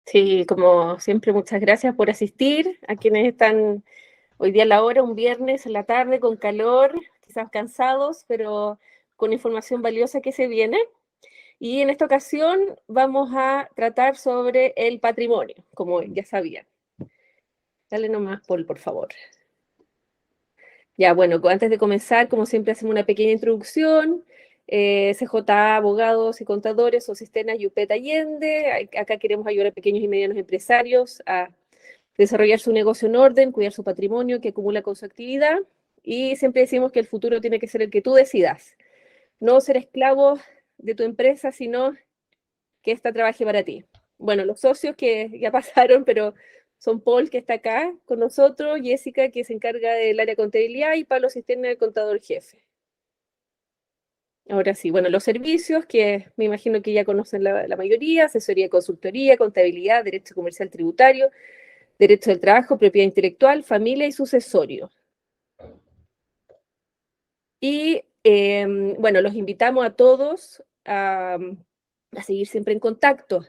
Sí, como siempre, muchas gracias por asistir a quienes están hoy día a la hora, un viernes en la tarde, con calor, quizás cansados, pero con información valiosa que se viene. Y en esta ocasión vamos a tratar sobre el patrimonio, como ya sabían. Dale nomás, Paul, por favor. Ya, bueno, antes de comenzar, como siempre, hacemos una pequeña introducción. CJ, abogados y contadores, o Cisterna Yupet Allende. Acá queremos ayudar a pequeños y medianos empresarios a desarrollar su negocio en orden, cuidar su patrimonio que acumula con su actividad. Y siempre decimos que el futuro tiene que ser el que tú decidas. No ser esclavo de tu empresa, sino que ésta trabaje para ti. Bueno, los socios que ya pasaron, pero son Paul, que está acá con nosotros, Jessica, que se encarga del área de contabilidad, y Pablo Cisterna, el contador jefe. Ahora sí, bueno, los servicios que me imagino que ya conocen la mayoría: asesoría, consultoría, contabilidad, derecho comercial tributario, derecho del trabajo, propiedad intelectual, familia y sucesorio. Y bueno, los invitamos a todos a seguir siempre en contacto.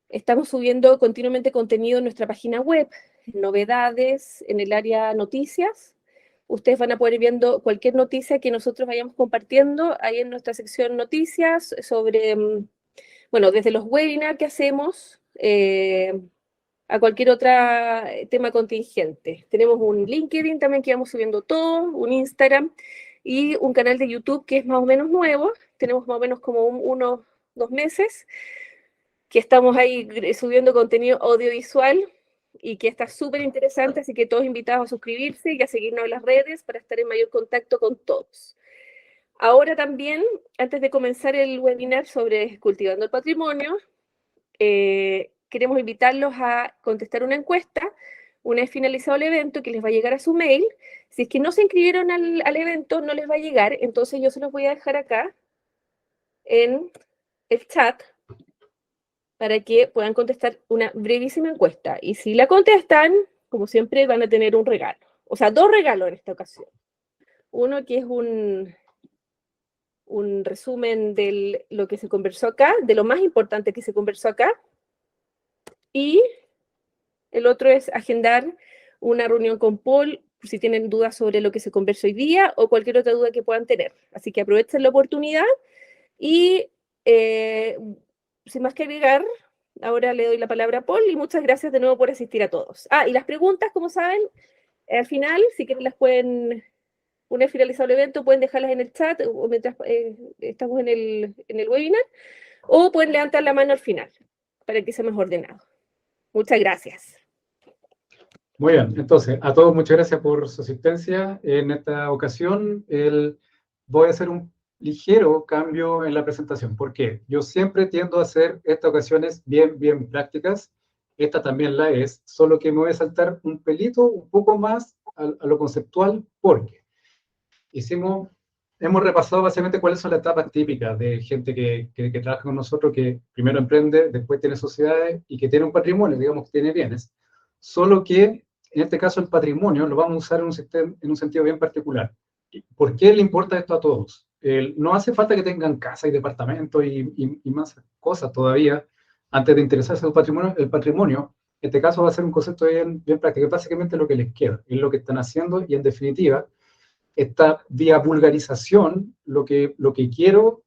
Estamos subiendo continuamente contenido en nuestra página web, novedades en el área noticias. Ustedes van a poder ir viendo cualquier noticia que nosotros vayamos compartiendo ahí en nuestra sección noticias sobre, bueno, desde los webinars que hacemos a cualquier otro tema contingente. Tenemos un LinkedIn también que vamos subiendo todo, un Instagram y un canal de YouTube que es más o menos nuevo. Tenemos más o menos como unos 2 meses que estamos ahí subiendo contenido audiovisual y que está súper interesante, así que todos invitados a suscribirse y a seguirnos en las redes para estar en mayor contacto con todos. Ahora también, antes de comenzar el webinar sobre cultivando el patrimonio, queremos invitarlos a contestar una encuesta una vez finalizado el evento, que les va a llegar a su mail. Si es que no se inscribieron al evento, no les va a llegar, entonces yo se los voy a dejar acá en el chat para que puedan contestar una brevísima encuesta. Y si la contestan, como siempre, van a tener un regalo. O sea, 2 regalos en esta ocasión. Uno que es un resumen de lo que se conversó acá, de lo más importante que se conversó acá. Y el otro es agendar una reunión con Paul si tienen dudas sobre lo que se conversó hoy día o cualquier otra duda que puedan tener. Así que aprovechen la oportunidad y sin más que agregar, ahora le doy la palabra a Paul y muchas gracias de nuevo por asistir a todos. Y las preguntas, como saben, al final, si quieren las pueden, una vez finalizado el evento, pueden dejarlas en el chat o mientras estamos en el webinar, o pueden levantar la mano al final para que sea más ordenado. Muchas gracias. Muy bien, entonces, a todos muchas gracias por su asistencia. En esta ocasión voy a hacer un ligero cambio en la presentación. ¿Por qué? Yo siempre tiendo a hacer estas ocasiones bien prácticas. Esta también la es, solo que me voy a saltar un pelito, un poco más a lo conceptual, porque hemos repasado básicamente cuáles son las etapas típicas de gente que trabaja con nosotros, que primero emprende, después tiene sociedades y que tiene un patrimonio, digamos que tiene bienes. Solo que en este caso el patrimonio lo vamos a usar en un sentido bien particular. ¿Por qué le importa esto a todos? No hace falta que tengan casa y departamento y más cosas todavía antes de interesarse en el patrimonio. En este caso va a ser un concepto bien práctico, básicamente lo que les queda, es lo que están haciendo y en definitiva esta vía vulgarización, lo que quiero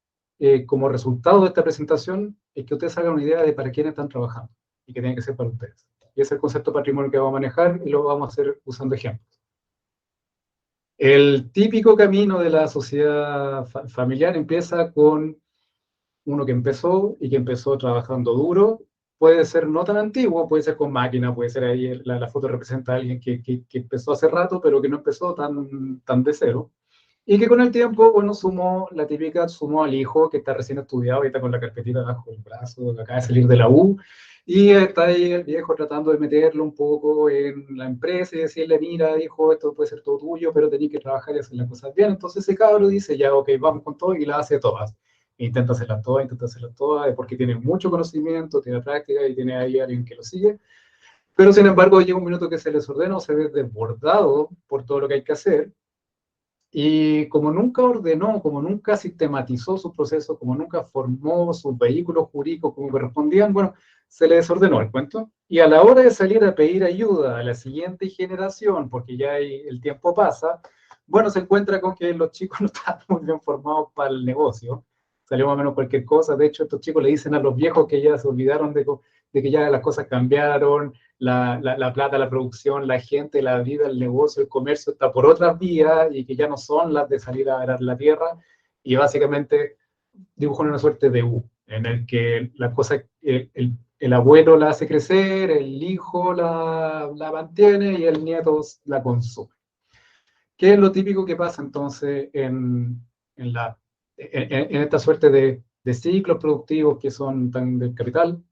como resultado de esta presentación es que ustedes hagan una idea de para quién están trabajando y que tiene que ser para ustedes. Y ese es el concepto de patrimonio que vamos a manejar y lo vamos a hacer usando ejemplos. El típico camino de la sociedad familiar empieza con uno que empezó trabajando duro. Puede ser no tan antiguo, puede ser con máquina, puede ser ahí, la foto representa a alguien que empezó hace rato, pero que no empezó tan de cero. Y que con el tiempo, bueno, sumó al hijo que está recién estudiado y está con la carpetita bajo el brazo, que acaba de salir de la U, y está ahí el viejo tratando de meterlo un poco en la empresa y decirle, mira, hijo, esto puede ser todo tuyo, pero tenés que trabajar y hacer las cosas bien. Entonces ese cabro dice, ya, ok, vamos con todo, y las hace todas. Intenta hacerlas todas, porque tiene mucho conocimiento, tiene práctica y tiene ahí alguien que lo sigue. Pero sin embargo, llega un minuto que se les ordena o se ve desbordado por todo lo que hay que hacer, Y como nunca ordenó, como nunca sistematizó sus procesos, como nunca formó sus vehículos jurídicos como correspondían, bueno, se le desordenó el cuento. Y a la hora de salir a pedir ayuda a la siguiente generación, porque ya el tiempo pasa, bueno, se encuentra con que los chicos no están muy bien formados para el negocio. Salió más o menos cualquier cosa. De hecho, estos chicos le dicen a los viejos que ya se olvidaron de que ya las cosas cambiaron, la plata, la producción, la gente, la vida, el negocio, el comercio está por otras vías y que ya no son las de salir a arar la tierra. Y básicamente dibujan una suerte de U, en el que la cosa, el abuelo la hace crecer, el hijo la mantiene y el nieto la consume. ¿Qué es lo típico que pasa entonces en, la, en esta suerte de ciclos productivos que son tan del capital?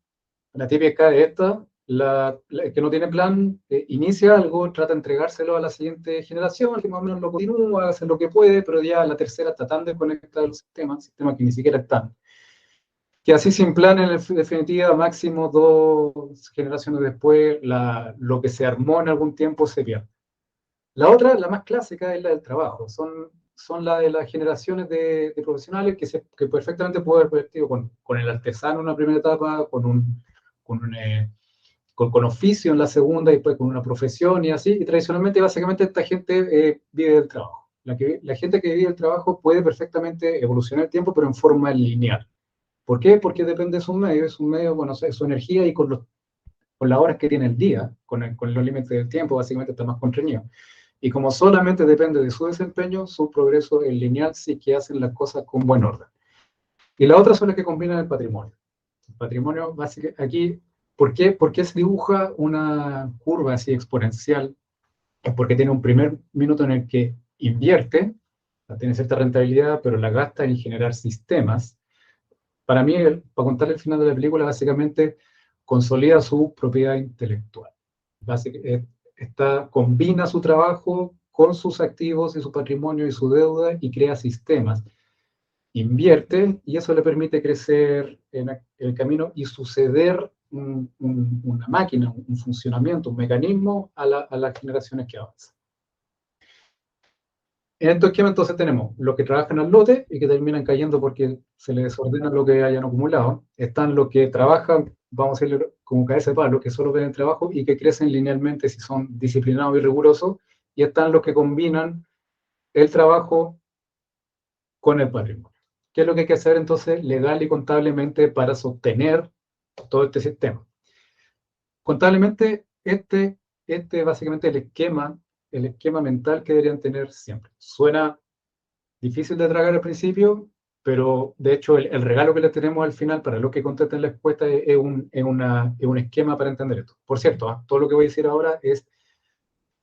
La típica es esta, la que no tiene plan, inicia algo, trata de entregárselo a la siguiente generación, que más o menos lo continúa, hace lo que puede, pero ya la tercera está tan desconectada del sistema que ni siquiera están. Que así sin plan, en definitiva, máximo 2 generaciones después, lo que se armó en algún tiempo se pierde. La otra, la más clásica, es la del trabajo. Son la de las generaciones de profesionales que perfectamente puede haber partido con el artesano en una primera etapa, con oficio en la segunda y después con una profesión y así. Y tradicionalmente, básicamente, esta gente vive del trabajo. La gente que vive del trabajo puede perfectamente evolucionar el tiempo, pero en forma lineal. ¿Por qué? Porque depende de sus medios, bueno, su energía y con las horas que tiene el día, con los límites del tiempo, básicamente está más constreñido. Y como solamente depende de su desempeño, su progreso es lineal si que hacen las cosas con buen orden. Y la otra son las que combinan el patrimonio. El patrimonio, básicamente, aquí, ¿por qué se dibuja una curva así exponencial? Es porque tiene un primer minuto en el que invierte, tiene cierta rentabilidad, pero la gasta en generar sistemas. Para mí, para contar el final de la película, básicamente consolida su propiedad intelectual. Combina su trabajo con sus activos y su patrimonio y su deuda y crea sistemas. Invierte y eso le permite crecer en el camino y suceder una máquina, un funcionamiento, un mecanismo a las generaciones que avanzan. En este esquema entonces tenemos los que trabajan al lote y que terminan cayendo porque se les desordena lo que hayan acumulado. Están los que trabajan, vamos a decirlo como cabeza de palo, que solo ven el trabajo y que crecen linealmente si son disciplinados y rigurosos. Y están los que combinan el trabajo con el patrimonio. ¿Qué es lo que hay que hacer entonces legal y contablemente para sostener todo este sistema? Contablemente, básicamente el esquema mental que deberían tener siempre. Suena difícil de tragar al principio, pero de hecho el regalo que le tenemos al final para los que contesten la encuesta es un esquema para entender esto. Por cierto, todo lo que voy a decir ahora es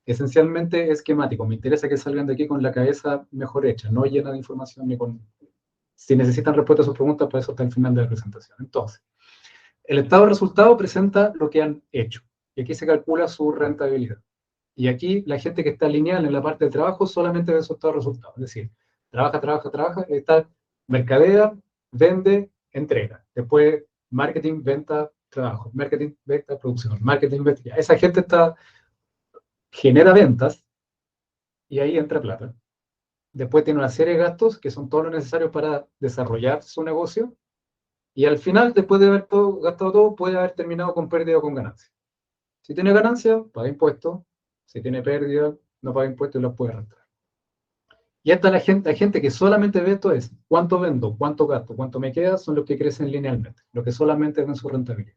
esencialmente esquemático. Me interesa que salgan de aquí con la cabeza mejor hecha, no llena de información ni con... Si necesitan respuesta a sus preguntas, para eso está el final de la presentación. Entonces, el estado de resultado presenta lo que han hecho. Y aquí se calcula su rentabilidad. Y aquí la gente que está lineal en la parte de trabajo solamente ve su estado de resultado. Es decir, trabaja, está mercadea, vende, entrega. Después, marketing, venta, trabajo. Marketing, venta, producción. Marketing, venta. Esa gente genera ventas y ahí entra plata. Después tiene una serie de gastos que son todos los necesarios para desarrollar su negocio. Y al final, después de haber gastado todo, puede haber terminado con pérdida o con ganancia. Si tiene ganancia, paga impuestos. Si tiene pérdida, no paga impuestos y los puede rentar. Y hasta la gente que solamente ve esto es cuánto vendo, cuánto gasto, cuánto me queda, son los que crecen linealmente, los que solamente ven su rentabilidad.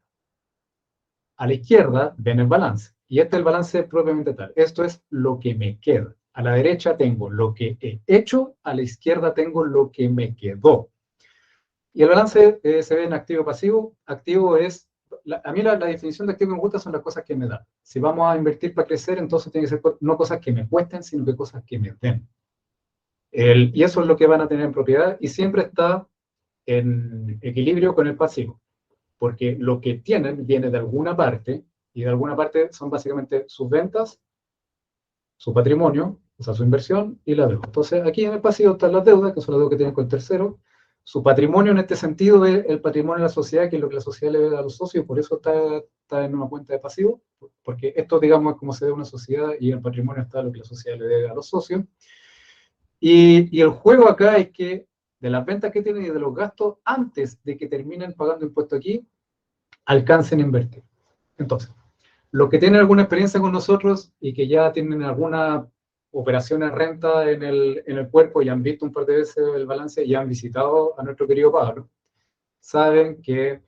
A la izquierda ven el balance, y este es el balance propiamente tal. Esto es lo que me queda. A la derecha tengo lo que he hecho, a la izquierda tengo lo que me quedó. Y el balance se ve en activo-pasivo. Activo es, a mí la definición de activo que me gusta son las cosas que me dan. Si vamos a invertir para crecer, entonces tiene que ser no cosas que me cuesten, sino que cosas que me den. Y eso es lo que van a tener en propiedad y siempre está en equilibrio con el pasivo, porque lo que tienen viene de alguna parte y de alguna parte son básicamente sus ventas, su patrimonio, o sea, su inversión y la deuda. Entonces, aquí en el pasivo están las deudas, que son las deudas que tienen con el tercero. Su patrimonio en este sentido es el patrimonio de la sociedad, que es lo que la sociedad le debe a los socios, por eso está en una cuenta de pasivo, porque esto, digamos, es como se ve una sociedad y el patrimonio está lo que la sociedad le debe a los socios. Y el juego acá es que de las ventas que tienen y de los gastos, antes de que terminen pagando impuestos aquí, alcancen a invertir. Entonces, los que tienen alguna experiencia con nosotros y que ya tienen alguna operación en renta en el cuerpo y han visto un par de veces el balance y han visitado a nuestro querido Pablo, saben que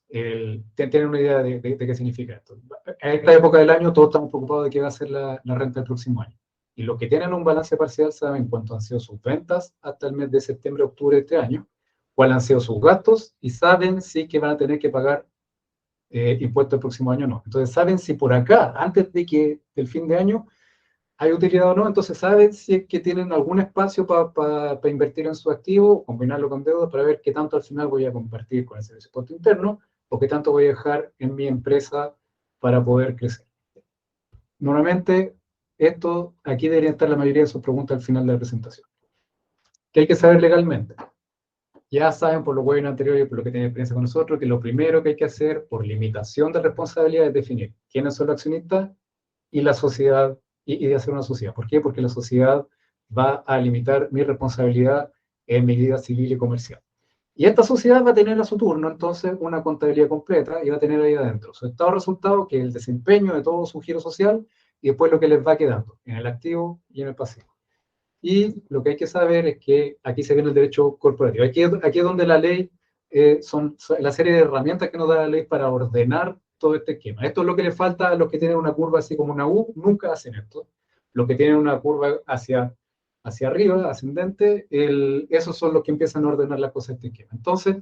tienen una idea de qué significa esto. En esta época del año todos estamos preocupados de qué va a ser la renta del próximo año. Y los que tienen un balance parcial saben cuánto han sido sus ventas hasta el mes de septiembre, octubre de este año, cuáles han sido sus gastos y saben si que van a tener que pagar impuestos el próximo año o no. Entonces saben si por acá, antes de que del fin de año, hay utilidad o no, entonces saben si es que tienen algún espacio para invertir en su activo, combinarlo con deuda para ver qué tanto al final voy a compartir con el servicio de impuesto interno o qué tanto voy a dejar en mi empresa para poder crecer. Normalmente, esto, aquí debería estar la mayoría de sus preguntas al final de la presentación. ¿Qué hay que saber legalmente? Ya saben por los webinars anteriores y por lo que tienen experiencia con nosotros, que lo primero que hay que hacer por limitación de responsabilidad es definir quiénes son los accionistas y la sociedad, y de hacer una sociedad. ¿Por qué? Porque la sociedad va a limitar mi responsabilidad en mi vida civil y comercial. Y esta sociedad va a tener a su turno, entonces, una contabilidad completa y va a tener ahí adentro su estado de resultado, que es el desempeño de todo su giro social, y después lo que les va quedando en el activo y en el pasivo. Y lo que hay que saber es que aquí se viene el derecho corporativo. Aquí es donde la ley, son la serie de herramientas que nos da la ley para ordenar todo este esquema. Esto es lo que le falta a los que tienen una curva así como una U, nunca hacen esto. Los que tienen una curva hacia arriba, ascendente, esos son los que empiezan a ordenar las cosas de este esquema. Entonces,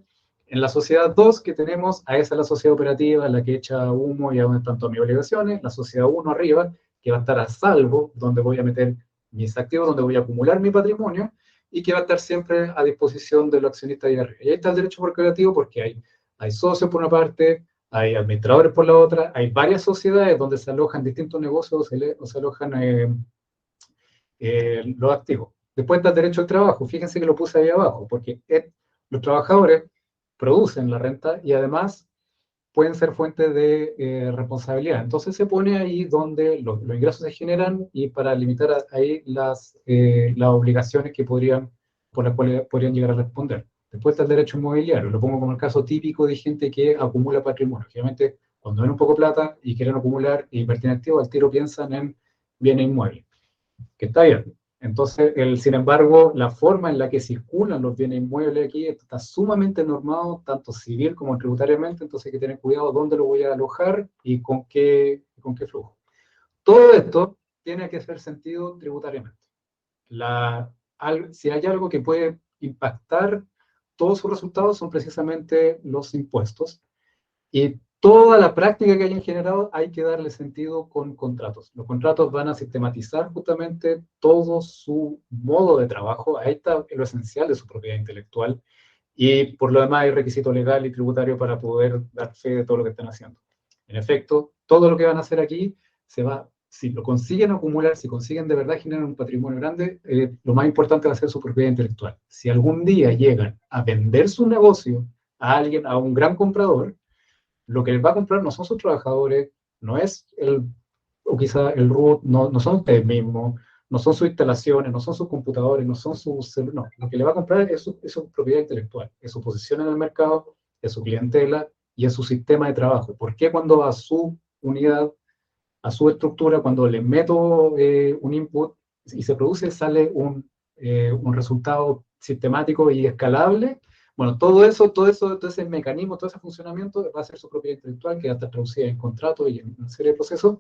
en la sociedad 2 que tenemos, a esa es la sociedad operativa, la que echa humo y a donde están todas mis obligaciones, la sociedad 1 arriba, que va a estar a salvo, donde voy a meter mis activos, donde voy a acumular mi patrimonio y que va a estar siempre a disposición de los accionistas de arriba. Y ahí está el derecho corporativo porque hay socios por una parte, hay administradores por la otra, hay varias sociedades donde se alojan distintos negocios o se alojan los activos. Después está el derecho al trabajo, fíjense que lo puse ahí abajo, porque los trabajadores producen la renta y además pueden ser fuentes de responsabilidad. Entonces se pone ahí donde los ingresos se generan y para limitar ahí las obligaciones por las cuales podrían llegar a responder. Después está el derecho inmobiliario, lo pongo como el caso típico de gente que acumula patrimonio. Generalmente, cuando ven un poco de plata y quieren acumular e invertir en activos, al tiro piensan en bienes inmuebles, que está bien. Entonces, sin embargo, la forma en la que circulan los bienes inmuebles aquí está sumamente normado, tanto civil como tributariamente, entonces hay que tener cuidado dónde lo voy a alojar y con qué flujo. Todo esto tiene que hacer sentido tributariamente. Si hay algo que puede impactar todos sus resultados son precisamente los impuestos. Y toda la práctica que hayan generado hay que darle sentido con contratos. Los contratos van a sistematizar justamente todo su modo de trabajo. Ahí está lo esencial de su propiedad intelectual. Y por lo demás hay requisito legal y tributario para poder dar fe de todo lo que están haciendo. En efecto, todo lo que van a hacer aquí si lo consiguen acumular, si consiguen de verdad generar un patrimonio grande, lo más importante va a ser su propiedad intelectual. Si algún día llegan a vender su negocio a alguien, a un gran comprador, lo que les va a comprar no son sus trabajadores, no es o quizá el root, no son ustedes mismos, no son sus instalaciones, no son sus computadores, no son sus celulares, no, lo que le va a comprar es su propiedad intelectual, es su posición en el mercado, es su clientela y es su sistema de trabajo. ¿Por qué cuando a su unidad, a su estructura, cuando le meto un input y se produce, sale un resultado sistemático y escalable? Bueno, todo ese mecanismo, todo ese funcionamiento va a ser su propiedad intelectual, que va a estar traducida en contratos y en una serie de procesos,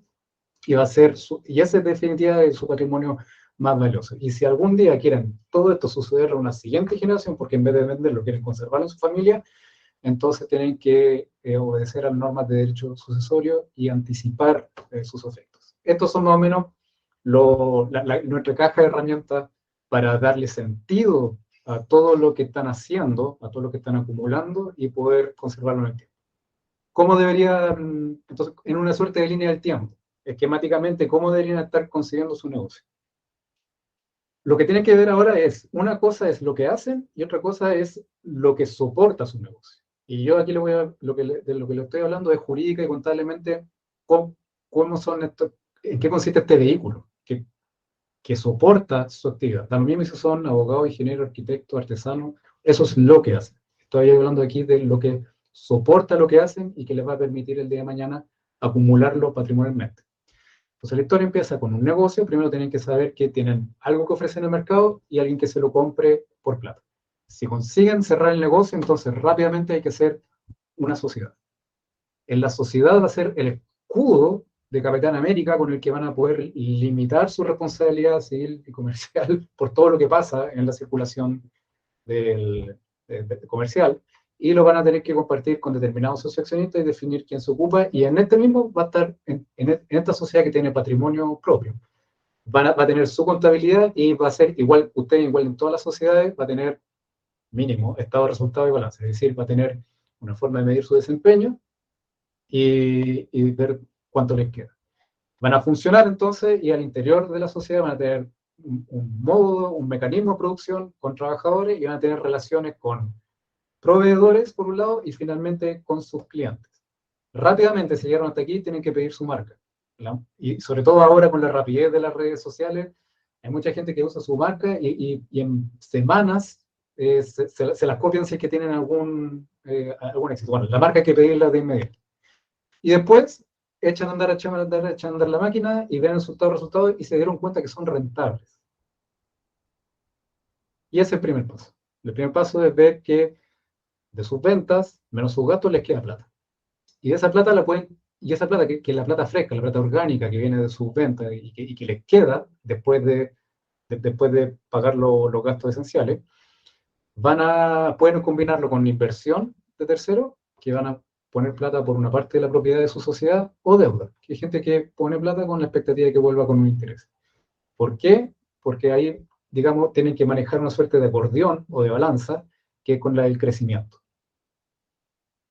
y y ese es definitivamente su patrimonio más valioso. Y si algún día quieren todo esto suceder a una siguiente generación, porque en vez de venderlo quieren conservarlo en su familia, entonces tienen que obedecer a las normas de derecho sucesorio y anticipar sus efectos. Estos son más o menos nuestra caja de herramientas para darle sentido a todo lo que están haciendo, a todo lo que están acumulando y poder conservarlo en el tiempo. ¿Cómo deberían, entonces, en una suerte de línea del tiempo, esquemáticamente, cómo deberían estar consiguiendo su negocio? Lo que tienen que ver ahora una cosa es lo que hacen y otra cosa es lo que soporta su negocio. Y yo aquí de lo que le estoy hablando es jurídica y contablemente, cómo son estos, en qué consiste este vehículo, que soporta su actividad. Da lo mismo si son abogados, ingenieros, arquitectos, artesanos, eso es lo que hacen. Estoy hablando aquí de lo que soporta lo que hacen y que les va a permitir el día de mañana acumularlo patrimonialmente. Entonces la historia empieza con un negocio, primero tienen que saber que tienen algo que ofrecer en el mercado y alguien que se lo compre por plata. Si consiguen cerrar el negocio, entonces rápidamente hay que hacer una sociedad. En la sociedad va a ser el escudo de Capitán América con el que van a poder limitar su responsabilidad civil y comercial por todo lo que pasa en la circulación comercial, y lo van a tener que compartir con determinados socioaccionistas y definir quién se ocupa, y en este mismo va a estar, en esta sociedad que tiene patrimonio propio, va a tener su contabilidad y va a ser igual, usted igual en todas las sociedades, va a tener mínimo estado, resultado y balance, es decir, va a tener una forma de medir su desempeño y ver cuánto les queda. Van a funcionar entonces y al interior de la sociedad van a tener un modo, un mecanismo de producción con trabajadores y van a tener relaciones con proveedores, por un lado, y finalmente con sus clientes. Rápidamente, si llegaron hasta aquí, tienen que pedir su marca. Y sobre todo ahora con la rapidez de las redes sociales, hay mucha gente que usa su marca y en semanas se las copian si es que tienen algún éxito. Bueno, la marca hay que pedirla de inmediato. Y después echan a andar, echan a andar la máquina y ven el resultado y se dieron cuenta que son rentables. Y ese es el primer paso. El primer paso es ver que de sus ventas, menos sus gastos, les queda plata. Y de esa plata y esa plata que es la plata fresca, la plata orgánica que viene de sus ventas y que les queda después de pagar los gastos esenciales, pueden combinarlo con inversión de terceros, que van a poner plata por una parte de la propiedad de su sociedad, o deuda, que hay gente que pone plata con la expectativa de que vuelva con un interés. ¿Por qué? Porque ahí, digamos, tienen que manejar una suerte de acordeón o de balanza, que es con la del crecimiento.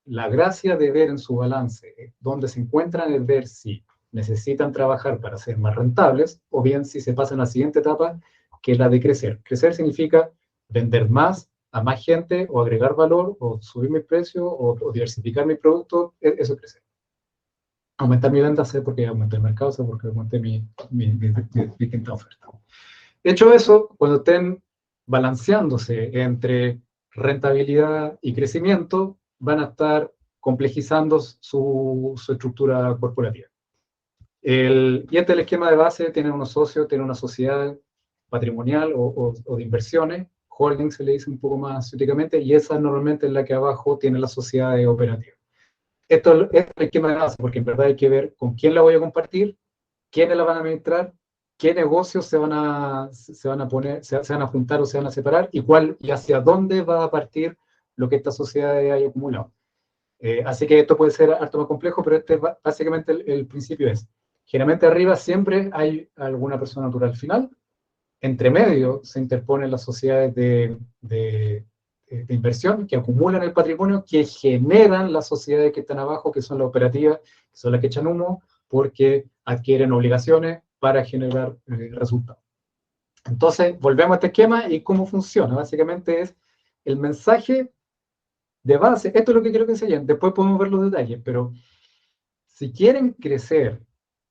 La gracia de ver en su balance dónde se encuentran es ver si necesitan trabajar para ser más rentables o bien si se pasan a la siguiente etapa, que es la de crecer. Crecer significa vender más a más gente o agregar valor o subir mi precio o diversificar mi producto. Eso es crecer. Aumentar mi venta, sé porque aumenté el mercado, sé porque aumenté mi oferta. Hecho eso, cuando estén balanceándose entre rentabilidad y crecimiento, van a estar complejizando su estructura corporativa. Y este es el esquema de base: tienen unos socios, tienen una sociedad patrimonial o de inversiones, holding se le dice un poco más científicamente, y esa normalmente es la que abajo tiene la sociedad operativa. Esto es el esquema de base, porque en verdad hay que ver con quién la voy a compartir, quiénes la van a administrar, qué negocios se van a juntar o se van a separar y hacia dónde va a partir lo que esta sociedad haya acumulado. Así que esto puede ser harto más complejo, pero básicamente el principio es: generalmente arriba siempre hay alguna persona natural final, entre medio se interponen las sociedades de inversión que acumulan el patrimonio, que generan las sociedades que están abajo, que son las operativas, que son las que echan humo, porque adquieren obligaciones para generar resultados. Entonces, volvemos a este esquema y cómo funciona. Básicamente es el mensaje de base. Esto es lo que quiero que enseñen. Después podemos ver los detalles, pero si quieren crecer,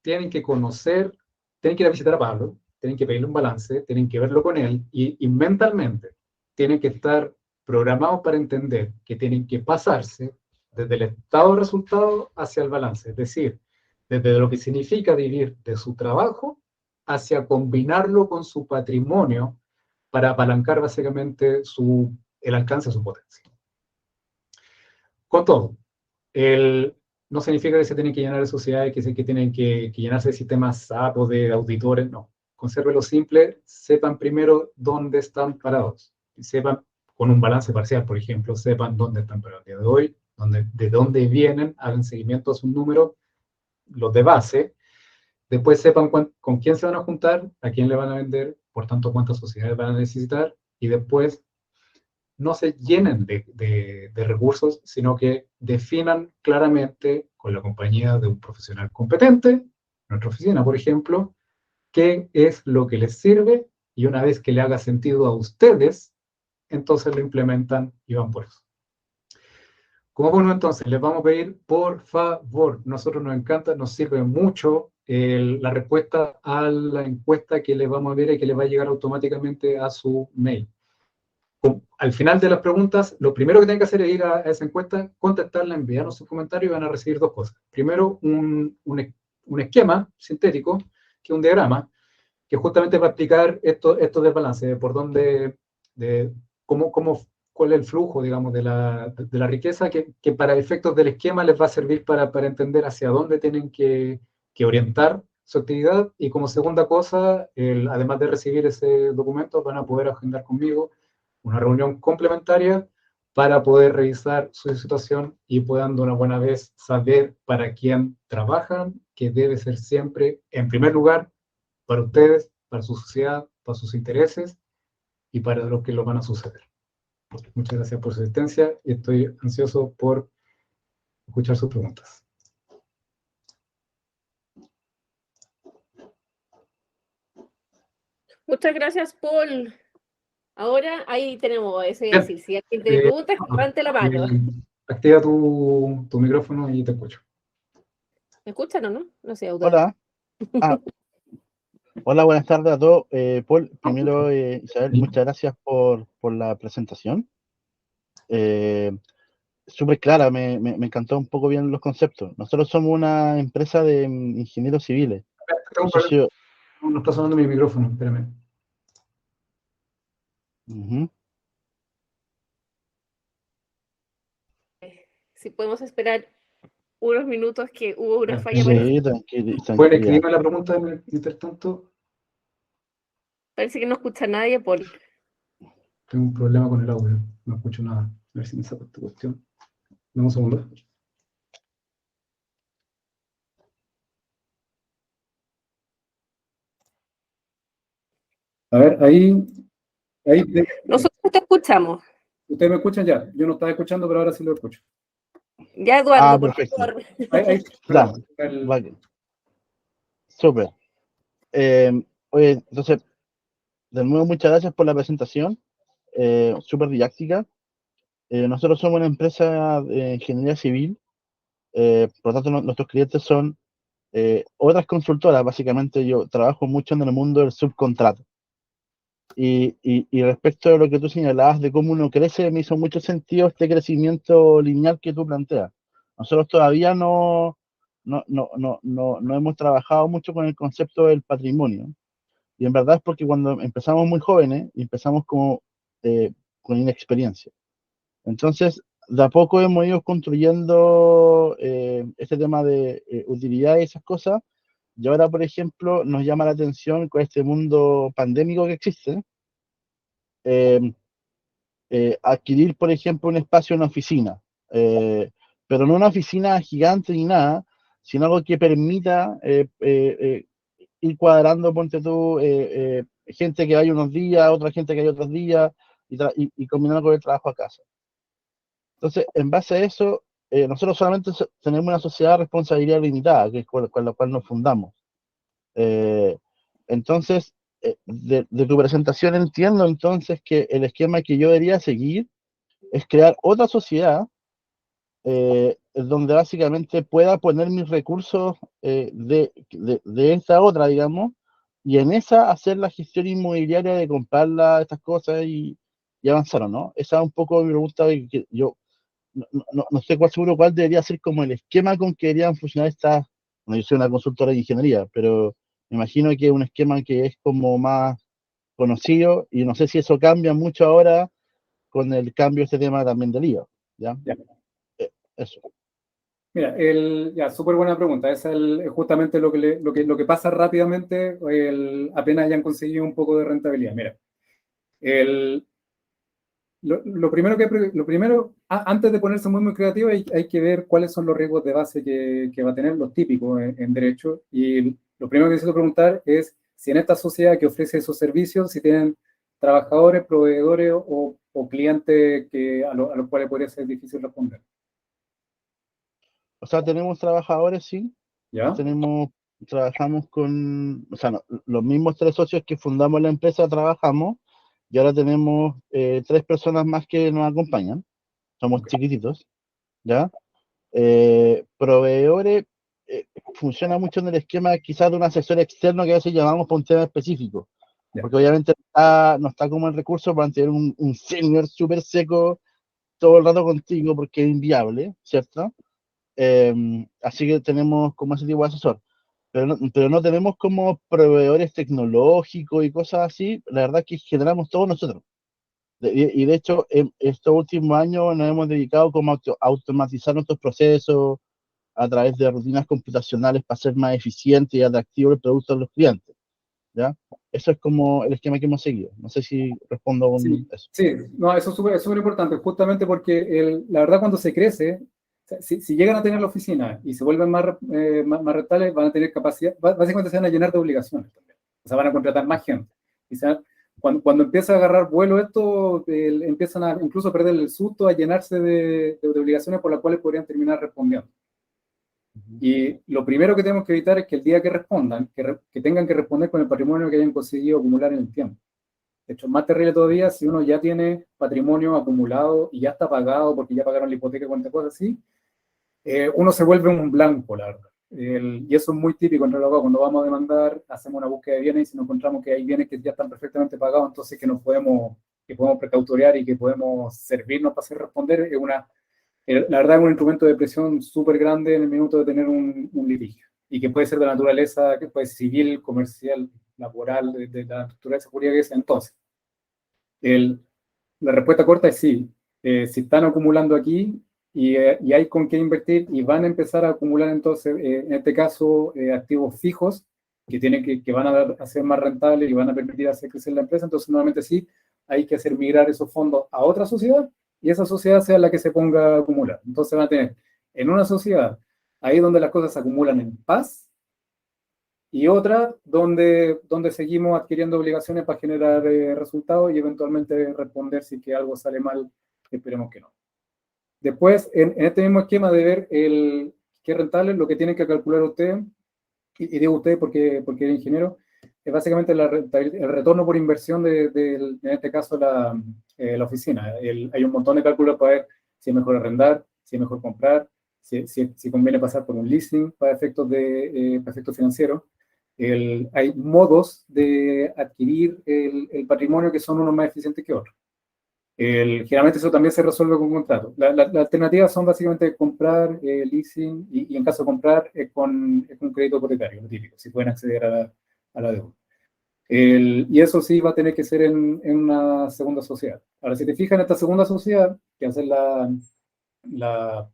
tienen que conocer, tienen que ir a visitar a Pablo, tienen que pedirle un balance, tienen que verlo con él y mentalmente tienen que estar programados para entender que tienen que pasarse desde el estado de resultado hacia el balance, es decir, desde lo que significa vivir de su trabajo hacia combinarlo con su patrimonio para apalancar básicamente el alcance de su potencia. Con todo, no significa que se tienen que llenar de sociedades, que tienen que llenarse de sistemas SAP o de auditores, no. Consérvelo simple, sepan primero dónde están parados. Sepan, con un balance parcial, por ejemplo, sepan dónde están parados el día de hoy, de dónde vienen, hagan seguimiento a sus números, los de base. Después sepan con quién se van a juntar, a quién le van a vender, por tanto, cuántas sociedades van a necesitar, y después no se llenen de recursos, sino que definan claramente con la compañía de un profesional competente, nuestra oficina, por ejemplo, qué es lo que les sirve, y una vez que le haga sentido a ustedes, entonces lo implementan y van por eso. Como bono, entonces, les vamos a pedir, por favor, nosotros nos encanta, nos sirve mucho la respuesta a la encuesta que les vamos a ver y que les va a llegar automáticamente a su mail. Al final de las preguntas, lo primero que tienen que hacer es ir a esa encuesta, contestarla, enviarnos sus comentarios y van a recibir dos cosas. Primero, un esquema sintético, que es un diagrama, que justamente va a explicar esto del balance, por dónde, cuál es el flujo, digamos, de la riqueza, que para efectos del esquema les va a servir para entender hacia dónde tienen que orientar su actividad. Y como segunda cosa, además de recibir ese documento, van a poder agendar conmigo una reunión complementaria para poder revisar su situación y puedan de una buena vez saber para quién trabajan, que debe ser siempre, en primer lugar, para ustedes, para su sociedad, para sus intereses y para lo que lo van a suceder. Muchas gracias por su asistencia y estoy ansioso por escuchar sus preguntas. Muchas gracias, Paul. Ahora ahí tenemos, eso iba a decir, si alguien tiene preguntas, levante la mano. Activa tu micrófono y te escucho. ¿Me escuchan o no? No sé, Hola. Hola, buenas tardes a todos. Paul, primero, Isabel, muchas gracias por la presentación. Súper clara, me encantó un poco bien los conceptos. Nosotros somos una empresa de ingenieros civiles. No está sonando mi micrófono, espérame. Si podemos esperar unos minutos, que hubo una falla. Sí, tranquilo. ¿Pueden escribirme la pregunta mientras tanto? Parece que no escucha nadie, Paul. Tengo un problema con el audio, no escucho nada. A ver si me saco esta cuestión. Dame un segundo. A ver, ahí. Nosotros te escuchamos. ¿Ustedes me escuchan ya? Yo no estaba escuchando, pero ahora sí lo escucho. Ya, Eduardo, por perfecto. favor. Vale. Súper. Oye, entonces, de nuevo, muchas gracias por la presentación. Súper didáctica. Nosotros somos una empresa de ingeniería civil. Por lo tanto, nuestros clientes son otras consultoras. Básicamente, yo trabajo mucho en el mundo del subcontrato. Y respecto a lo que tú señalabas de cómo uno crece, me hizo mucho sentido este crecimiento lineal que tú planteas. Nosotros todavía no hemos trabajado mucho con el concepto del patrimonio. Y en verdad es porque cuando empezamos muy jóvenes, empezamos como con inexperiencia. Entonces, de a poco hemos ido construyendo este tema de utilidad y esas cosas. Y ahora, por ejemplo, nos llama la atención con este mundo pandémico que existe, adquirir, por ejemplo, un espacio en una oficina, pero no una oficina gigante ni nada, sino algo que permita ir cuadrando, ponte tú, gente que vaya unos días, otra gente que vaya otros días, y combinarlo con el trabajo a casa. Entonces, en base a eso, nosotros solamente tenemos una sociedad de responsabilidad limitada, que es con la cual nos fundamos. Entonces, de tu presentación entiendo entonces que el esquema que yo debería seguir es crear otra sociedad donde básicamente pueda poner mis recursos de esta otra, digamos, y en esa hacer la gestión inmobiliaria de comprarla, estas cosas y avanzar, ¿o no? Esa es un poco mi pregunta, que yo no sé cuál debería ser como el esquema con que deberían funcionar estas. Bueno, yo soy una consultora de ingeniería, pero me imagino que es un esquema que es como más conocido y no sé si eso cambia mucho ahora con el cambio de este tema también del IVA. ¿Ya? Eso. Mira, súper buena pregunta. Esa es justamente lo que pasa rápidamente apenas hayan conseguido un poco de rentabilidad. Mira, lo primero, antes de ponerse muy creativo, hay que ver cuáles son los riesgos de base que va a tener, los típicos en derecho. Y lo primero que necesito preguntar es si en esta sociedad que ofrece esos servicios, si tienen trabajadores, proveedores o clientes a los cuales podría ser difícil responder. O sea, tenemos trabajadores, sí. ¿Ya? Trabajamos con, o sea, los mismos 3 socios que fundamos la empresa trabajamos, y ahora tenemos 3 personas más que nos acompañan. Somos chiquititos, ¿ya? Proveedores, funciona mucho en el esquema quizás de un asesor externo que a veces llamamos para un tema específico, porque obviamente no está como el recurso para tener un senior súper seco todo el rato contigo, porque es inviable, ¿cierto? Así que tenemos como ese tipo de asesor, pero no tenemos como proveedores tecnológicos y cosas así. La verdad es que generamos todos nosotros. Y de hecho, en estos últimos años nos hemos dedicado como a automatizar nuestros procesos a través de rutinas computacionales para ser más eficiente y atractivo el producto a los clientes, ¿ya? Eso es como el esquema que hemos seguido. No sé si respondo con Sí, eso. sí, no, eso es súper importante, justamente porque la verdad cuando se crece, o sea, si llegan a tener la oficina y se vuelven más rentables, van a tener capacidad, básicamente se van a llenar de obligaciones también. O sea, van a contratar más gente. Y cuando empieza a agarrar vuelo esto, empiezan a incluso perder el susto, a llenarse de obligaciones por las cuales podrían terminar respondiendo. Y lo primero que tenemos que evitar es que el día que respondan, que tengan que responder con el patrimonio que hayan conseguido acumular en el tiempo. De hecho, más terrible todavía si uno ya tiene patrimonio acumulado y ya está pagado porque ya pagaron la hipoteca y cuantas cosas así, uno se vuelve un blanco, la verdad. Y eso es muy típico entre los abogados. Cuando vamos a demandar, hacemos una búsqueda de bienes y si nos encontramos que hay bienes que ya están perfectamente pagados, entonces que podemos precautoriar y que podemos servirnos para hacer responder, la verdad es un instrumento de presión súper grande en el minuto de tener un litigio. Y que puede ser de naturaleza, que puede ser civil, comercial, laboral, de la naturaleza jurídica que sea. Entonces, la respuesta corta es sí. Si están acumulando aquí y hay con qué invertir y van a empezar a acumular entonces, en este caso, activos fijos que van a ser más rentables y van a permitir hacer crecer la empresa, entonces nuevamente sí, hay que hacer migrar esos fondos a otra sociedad y esa sociedad sea la que se ponga a acumular. Entonces van a tener en una sociedad ahí donde las cosas se acumulan en paz y otra donde seguimos adquiriendo obligaciones para generar resultados y eventualmente responder si que algo sale mal, esperemos que no. Después, en este mismo esquema de ver qué rentable, lo que tienen que calcular ustedes, y digo ustedes porque es ingeniero, es básicamente el retorno por inversión en este caso la oficina. Hay un montón de cálculos para ver si es mejor arrendar, si es mejor comprar, si conviene pasar por un leasing para efectos financieros. Hay modos de adquirir el patrimonio que son unos más eficientes que otros. Generalmente eso también se resuelve con contrato. Las alternativas son básicamente comprar, leasing y en caso de comprar con crédito hipotecario, lo típico, si pueden acceder a la deuda. Y eso sí va a tener que ser en una segunda sociedad. Ahora, si te fijas en esta segunda sociedad, que hacen las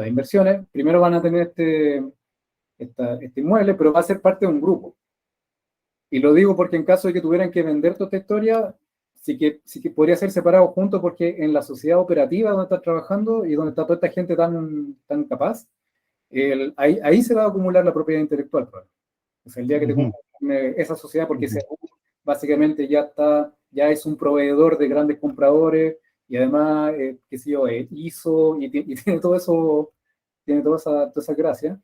inversiones, primero van a tener este inmueble, pero va a ser parte de un grupo. Y lo digo porque en caso de que tuvieran que vender toda esta historia, sí que podría ser separado juntos porque en la sociedad operativa donde están trabajando y donde está toda esta gente tan capaz, ahí se va a acumular la propiedad intelectual. O sea, el día que te compras esa sociedad, porque básicamente ya es un proveedor de grandes compradores y además, qué sé yo, ISO y tiene todo eso, tiene toda esa gracia.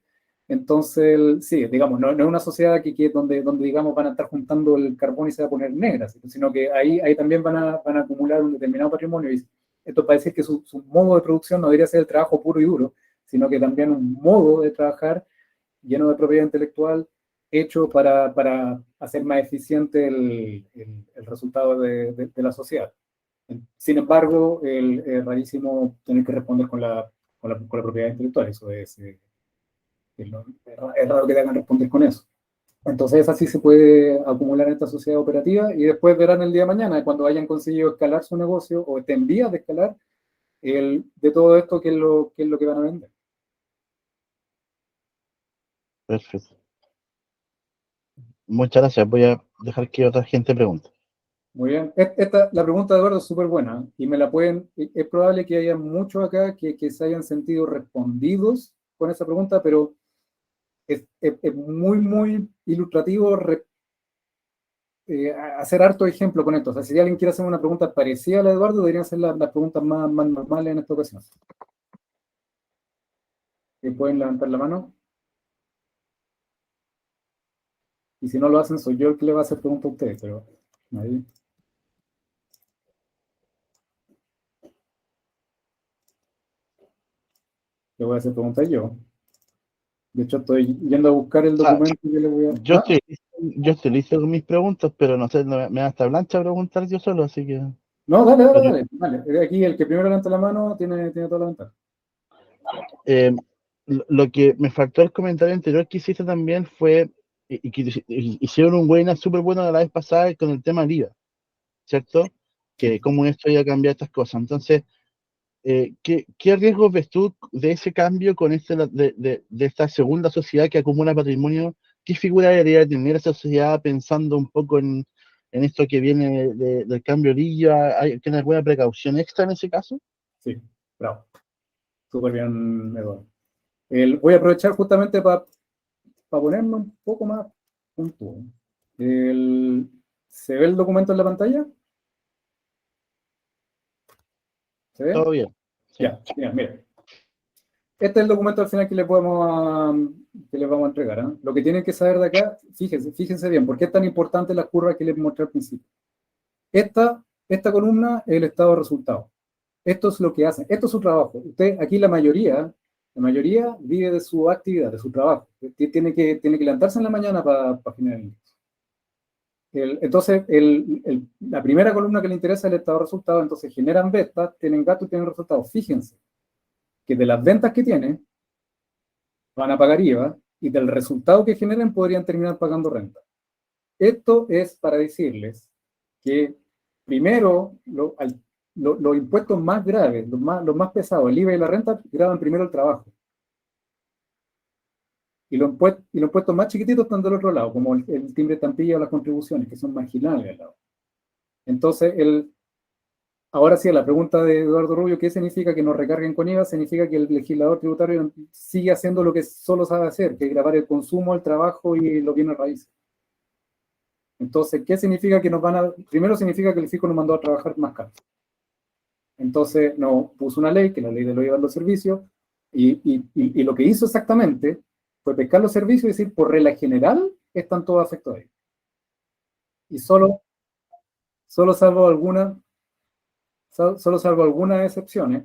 Entonces, sí, digamos, no es una sociedad donde, digamos, van a estar juntando el carbón y se va a poner negra, sino que ahí también van a acumular un determinado patrimonio. Y esto para decir que su modo de producción no debería ser el trabajo puro y duro, sino que también un modo de trabajar lleno de propiedad intelectual hecho para hacer más eficiente el resultado de la sociedad. Sin embargo, es rarísimo tener que responder con la propiedad intelectual. Eso es raro que te hagan responder con eso. Entonces, así se puede acumular en esta sociedad operativa y después verán el día de mañana, cuando hayan conseguido escalar su negocio o estén en vías de escalar, de todo esto, qué es lo que van a vender. Perfecto. Muchas gracias. Voy a dejar que otra gente pregunte. Muy bien. La pregunta de Eduardo es súper buena y me la pueden. Es probable que haya muchos acá que se hayan sentido respondidos con esa pregunta, pero es muy, muy ilustrativo hacer harto ejemplo con esto. O sea, si alguien quiere hacer una pregunta parecida a la de Eduardo, deberían ser las preguntas más normales en esta ocasión. ¿Pueden levantar la mano? Y si no lo hacen, soy yo el que le va a hacer pregunta a ustedes, pero nadie. Le voy a hacer preguntas yo. De hecho, estoy yendo a buscar el sea, documento que le voy a... Yo estoy listo con mis preguntas, pero no sé, me da hasta blanca preguntar yo solo, así que... No, dale, Pero, dale. Aquí el que primero levanta la mano tiene toda la ventaja. lo que me faltó el comentario anterior que hiciste también fue, y que hicieron un webinar súper bueno de la vez pasada con el tema del IVA, ¿cierto? Que cómo esto iba a cambiar estas cosas. Entonces, ¿qué riesgos ves tú de ese cambio con de esta segunda sociedad que acumula patrimonio? ¿Qué figura debería tener esa sociedad pensando un poco en esto que viene del cambio de IVA? ¿Tiene alguna precaución extra en ese caso? Sí, bravo. Súper bien, Eduardo. Voy a aprovechar justamente para ponerme un poco más puntual. ¿Se ve el documento en la pantalla? ¿Se ve? Todo bien. Sí. Ya, mira. Este es el documento al final que les vamos a entregar. ¿Eh? Lo que tienen que saber de acá, fíjense bien, ¿por qué es tan importante la curva que les mostré al principio? Esta columna es el estado de resultados. Esto es lo que hacen, esto es su trabajo. Usted, aquí la mayoría vive de su actividad, de su trabajo. Tiene que levantarse en la mañana para generar ingresos. Entonces, la primera columna que le interesa es el estado de resultados, entonces generan ventas, tienen gastos y tienen resultados. Fíjense que de las ventas que tienen, van a pagar IVA, y del resultado que generen podrían terminar pagando renta. Esto es para decirles que primero los impuestos más graves, los más pesados, el IVA y la renta, graban primero el trabajo. Y los impuestos más chiquititos están del otro lado, como el timbre de estampilla o las contribuciones, que son marginales al lado. Entonces, ahora sí, a la pregunta de Eduardo Rubio, ¿qué significa que nos recarguen con IVA? Significa que el legislador tributario sigue haciendo lo que solo sabe hacer, que es grabar el consumo, el trabajo y los bienes raíces. Entonces, ¿qué significa que nos van a...? Primero significa que el fisco nos mandó a trabajar más caro. Entonces, nos puso una ley, que es la ley de los IVA en los servicios, y lo que hizo exactamente fue pescar los servicios y decir, por regla general, están todos afectados. Y solo salvo algunas excepciones,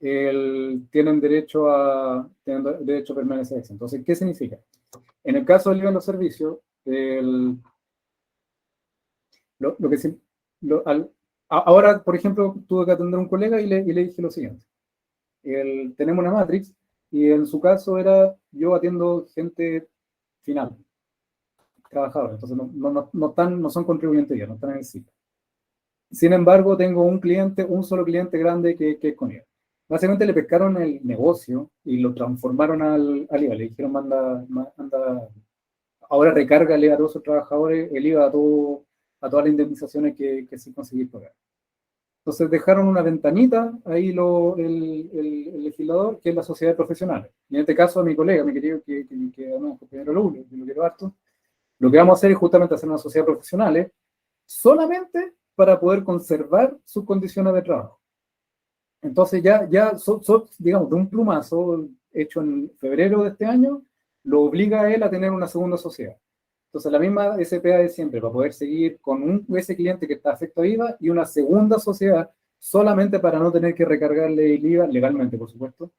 tienen derecho a permanecer exentos. Entonces, ¿qué significa? En el caso del IVA en los servicios, ahora, por ejemplo, tuve que atender a un colega y le dije lo siguiente. Tenemos una matrix y en su caso yo atiendo gente final, trabajadores, entonces no son contribuyentes ya, no están en el sitio. Sin embargo, tengo un solo cliente grande que es con IVA. Básicamente le pescaron el negocio y lo transformaron al IVA. Le dijeron, manda, ahora recárgale a todos sus trabajadores el IVA a todas las indemnizaciones que sí conseguís pagar. Entonces dejaron una ventanita ahí el legislador, que es la sociedad de profesionales. Y en este caso a mi colega, mi querido, que no, compañero Lula, que lo quiero harto, lo que vamos a hacer es justamente hacer una sociedad de profesionales solamente para poder conservar sus condiciones de trabajo. Entonces digamos, de un plumazo hecho en febrero de este año, lo obliga a él a tener una segunda sociedad. Entonces, la misma SPA de siempre, para poder seguir con ese cliente que está afecto a IVA y una segunda sociedad solamente para no tener que recargarle el IVA, legalmente, por supuesto,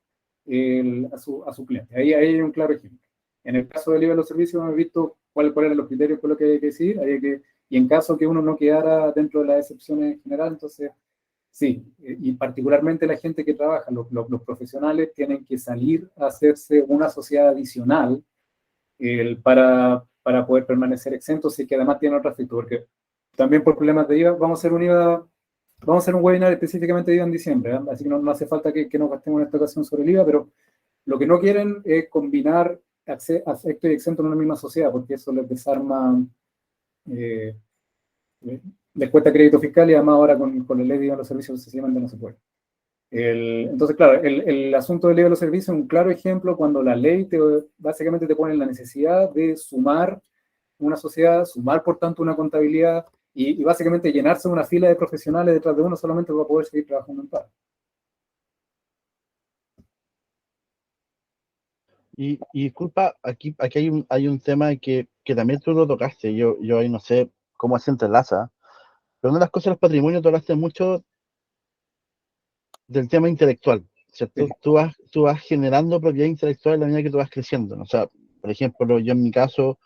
a su cliente. Ahí hay un claro ejemplo. En el caso del IVA de los servicios, hemos visto cuáles eran los criterios por los que hay que decidir, y en caso que uno no quedara dentro de las excepciones generales, entonces, sí, y particularmente la gente que trabaja, los profesionales, tienen que salir a hacerse una sociedad adicional para poder permanecer exentos y que además tiene otro efecto, porque también por problemas de IVA vamos a hacer un webinar específicamente de IVA en diciembre, ¿eh? Así que no hace falta que nos gastemos en esta ocasión sobre el IVA, pero lo que no quieren es combinar afecto y exento en una misma sociedad, porque eso les desarma, les cuesta crédito fiscal, y además ahora con la ley de IVA en los servicios sencillamente no se puede. Entonces, claro, el asunto del IVA de los servicios es un claro ejemplo cuando la ley básicamente te pone la necesidad de sumar una sociedad, sumar por tanto una contabilidad y básicamente llenarse una fila de profesionales detrás de uno solamente para poder seguir trabajando en paz. Y disculpa, aquí hay un tema que también tú lo tocaste, yo ahí no sé cómo se entrelaza, pero una de las cosas de los patrimonios, tú hablaste mucho del tema intelectual, ¿cierto? Tú vas generando propiedad intelectual en la medida que tú vas creciendo, ¿no? O sea, por ejemplo, yo en mi caso,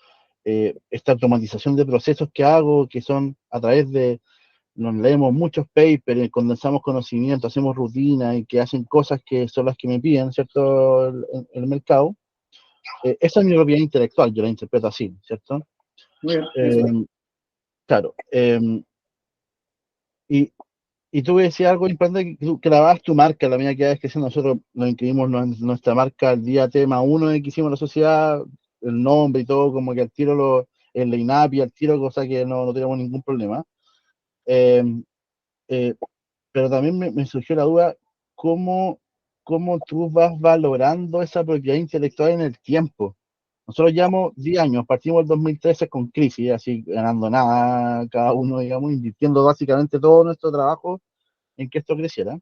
esta automatización de procesos que hago, que son a través de, nos leemos muchos papers, condensamos conocimiento, hacemos rutinas y que hacen cosas que son las que me piden, ¿cierto? El mercado. Esa es mi propiedad intelectual, yo la interpreto así, ¿cierto? Muy bien. Claro. Y tú decías algo importante, que tú grababas tu marca, la medida que vas creciendo. Nosotros nos inscribimos nuestra marca el día tema 1 que hicimos en la sociedad, el nombre y todo, como que al tiro el INAPI, al tiro, cosa que no teníamos ningún problema. Eh, pero también me surgió la duda, ¿cómo tú vas valorando esa propiedad intelectual en el tiempo? Nosotros llevamos 10 años, partimos el 2013 con crisis, así ganando nada cada uno, digamos, invirtiendo básicamente todo nuestro trabajo en que esto creciera.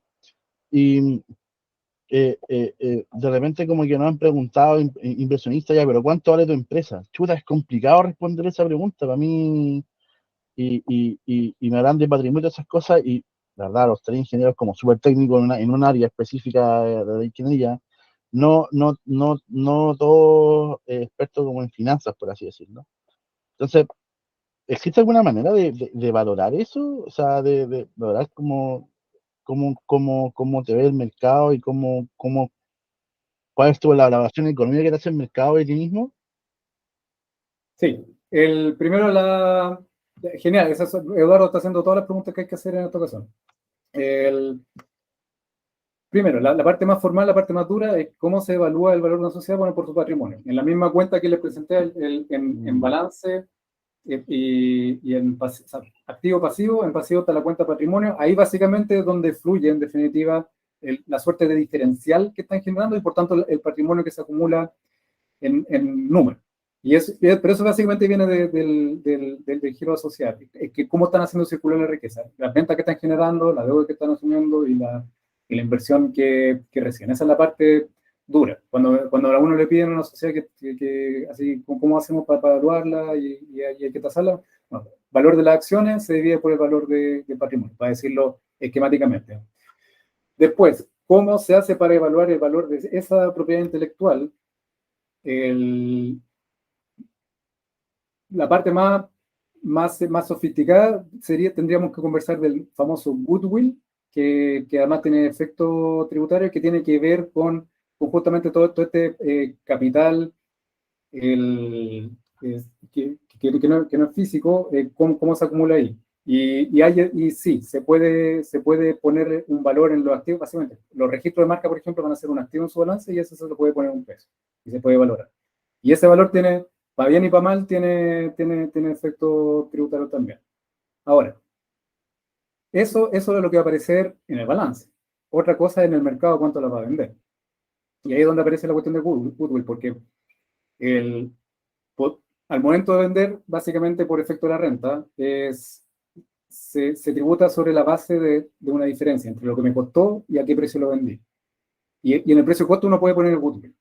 Y de repente como que nos han preguntado inversionistas, ya, pero ¿cuánto vale tu empresa? Chuta, es complicado responder esa pregunta para mí, y me hablan de patrimonio y esas cosas, y la verdad, los tres ingenieros como súper técnicos en un área específica de la ingeniería, no todos expertos como en finanzas, por así decirlo. Entonces, ¿existe alguna manera de valorar eso? O sea, de valorar cómo te ve el mercado y cuál es la valoración económica que te hace el mercado de ti mismo. Sí, genial, Eduardo está haciendo todas las preguntas que hay que hacer en esta ocasión. Primero, la parte más formal, la parte más dura, es cómo se evalúa el valor de una sociedad. Bueno, por su patrimonio. En la misma cuenta que les presenté en balance y en activo-pasivo, en pasivo está la cuenta patrimonio. Ahí básicamente es donde fluye, en definitiva, la suerte de diferencial que están generando y, por tanto, el patrimonio que se acumula en número. Pero eso básicamente viene del giro asociado, que cómo están haciendo circular la riqueza, las ventas que están generando, la deuda que están asumiendo y la inversión que reciben. Esa es la parte dura. Cuando a uno le piden a una sociedad que así, ¿cómo hacemos para evaluarla y hay que tasarla? No, el valor de las acciones se divide por el valor del patrimonio, para decirlo esquemáticamente. Después, ¿cómo se hace para evaluar el valor de esa propiedad intelectual? La parte más sofisticada tendríamos que conversar del famoso goodwill, que además tiene efecto tributario, que tiene que ver con justamente todo este capital que no es físico, cómo se acumula ahí. Y sí, se puede poner un valor en los activos, básicamente. Los registros de marca, por ejemplo, van a ser un activo en su balance y eso se le puede poner un peso y se puede valorar. Y ese valor tiene, para bien y para mal, tiene efecto tributario también. Ahora, eso es lo que va a aparecer en el balance. Otra cosa es en el mercado cuánto la va a vender. Y ahí es donde aparece la cuestión de goodwill, porque al momento de vender, básicamente por efecto de la renta, se tributa sobre la base de una diferencia entre lo que me costó y a qué precio lo vendí. Y en el precio de costo uno puede poner el goodwill,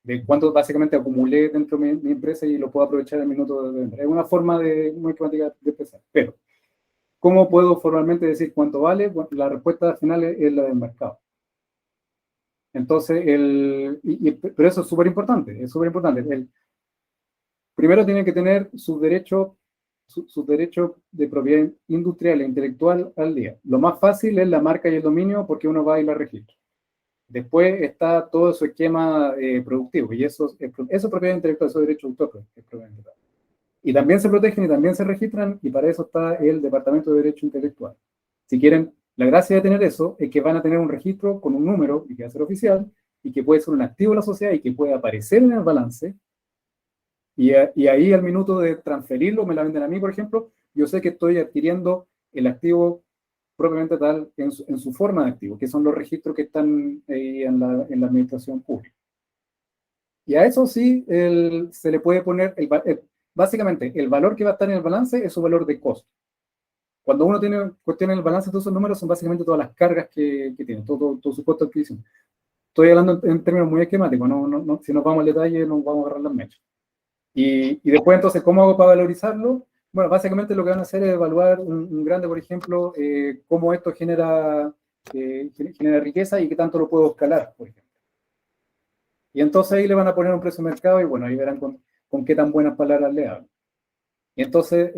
de cuánto básicamente acumulé dentro de mi empresa y lo puedo aprovechar al minuto de vender. Es una forma muy esquemática de empezar. Pero, ¿cómo puedo formalmente decir cuánto vale? Bueno, la respuesta final es la del mercado. Entonces, pero eso es súper importante, Primero tiene que tener sus derechos de propiedad industrial e intelectual al día. Lo más fácil es la marca y el dominio porque uno va y la registra. Después está todo su esquema productivo y eso es propiedad intelectual, eso es derecho de autor. Y también se protegen y también se registran y para eso está el Departamento de Derecho Intelectual. Si quieren, la gracia de tener eso es que van a tener un registro con un número y que va a ser oficial y que puede ser un activo de la sociedad y que puede aparecer en el balance. Y ahí al minuto de transferirlo, me la venden a mí, por ejemplo, yo sé que estoy adquiriendo el activo propiamente tal en su forma de activo, que son los registros que están ahí en la administración pública. Y a eso sí se le puede poner, básicamente, el valor que va a estar en el balance es su valor de costo. Cuando uno tiene cuestión en el balance, todos esos números son básicamente todas las cargas que tiene, todo su costo de adquisición. Estoy hablando en términos muy esquemáticos, si nos vamos al detalle nos vamos a agarrar las mechas. Y después, entonces, ¿cómo hago para valorizarlo? Bueno, básicamente lo que van a hacer es evaluar un grande, por ejemplo, cómo esto genera genera riqueza y qué tanto lo puedo escalar, por ejemplo. Y entonces ahí le van a poner un precio de mercado y bueno, ahí verán con qué tan buenas palabras le hablan. Y entonces,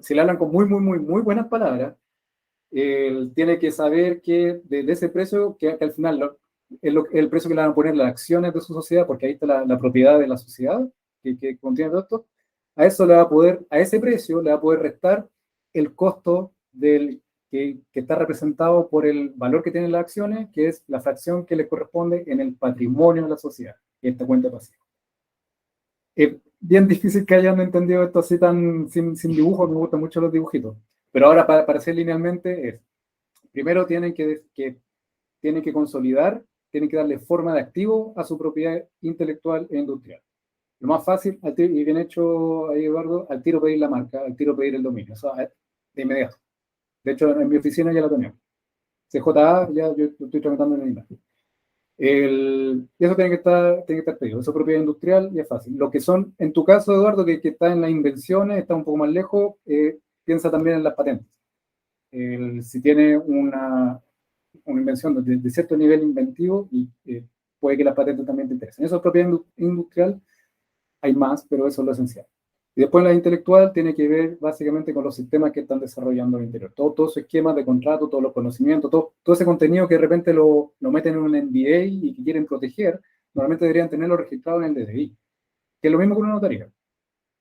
si le hablan con muy buenas palabras, él tiene que saber que de ese precio, que al final es el precio que le van a poner las acciones de su sociedad, porque ahí está la propiedad de la sociedad que contiene todo esto, a ese precio le va a poder restar el costo que está representado por el valor que tienen las acciones, que es la fracción que le corresponde en el patrimonio de la sociedad, y esta cuenta pasiva. Es bien difícil que hayan entendido esto así tan sin dibujos, me gustan mucho los dibujitos, pero ahora para hacer linealmente primero tienen que consolidar, tienen que darle forma de activo a su propiedad intelectual e industrial. Lo más fácil, y bien hecho ahí, Eduardo, al tiro pedir la marca, al tiro pedir el dominio, eso de inmediato. De hecho, en mi oficina ya la tenemos. CJA, ya yo estoy tramitando en el imagen. Y eso tiene que estar pedido. Eso es propiedad industrial y es fácil. Lo que son, en tu caso, Eduardo, que está en las invenciones, está un poco más lejos, piensa también en las patentes. Si tiene una invención de cierto nivel inventivo, y puede que las patentes también te interesen. Eso es propiedad industrial, hay más, pero eso es lo esencial. Y después la intelectual tiene que ver básicamente con los sistemas que están desarrollando al interior. Todo su esquema de contrato, todos los conocimientos, todo ese contenido que de repente lo meten en un NDA y que quieren proteger, normalmente deberían tenerlo registrado en el DDI, que es lo mismo que una notaría.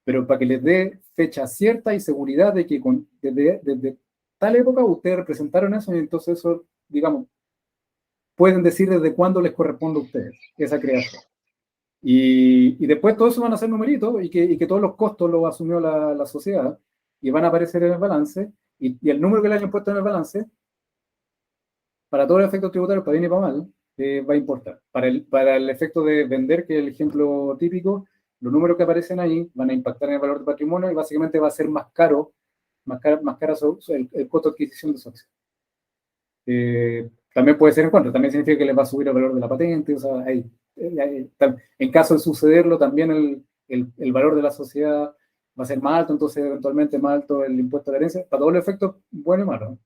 Pero para que les dé fecha cierta y seguridad de que desde tal época ustedes representaron eso, y entonces eso, digamos, pueden decir desde cuándo les corresponde a ustedes esa creación. Y después todo eso van a ser numeritos y que todos los costos los asumió la sociedad y van a aparecer en el balance, y el número que le hayan puesto en el balance, para todos los efectos tributarios, para bien y para mal, va a importar. Para el efecto de vender, que es el ejemplo típico, los números que aparecen ahí van a impactar en el valor del patrimonio y básicamente va a ser más caro el costo de adquisición de su acción. También puede ser en contra, también significa que les va a subir el valor de la patente, o sea, en caso de sucederlo, también el valor de la sociedad va a ser más alto, entonces eventualmente más alto el impuesto de la herencia, para todos los efectos, bueno y malo.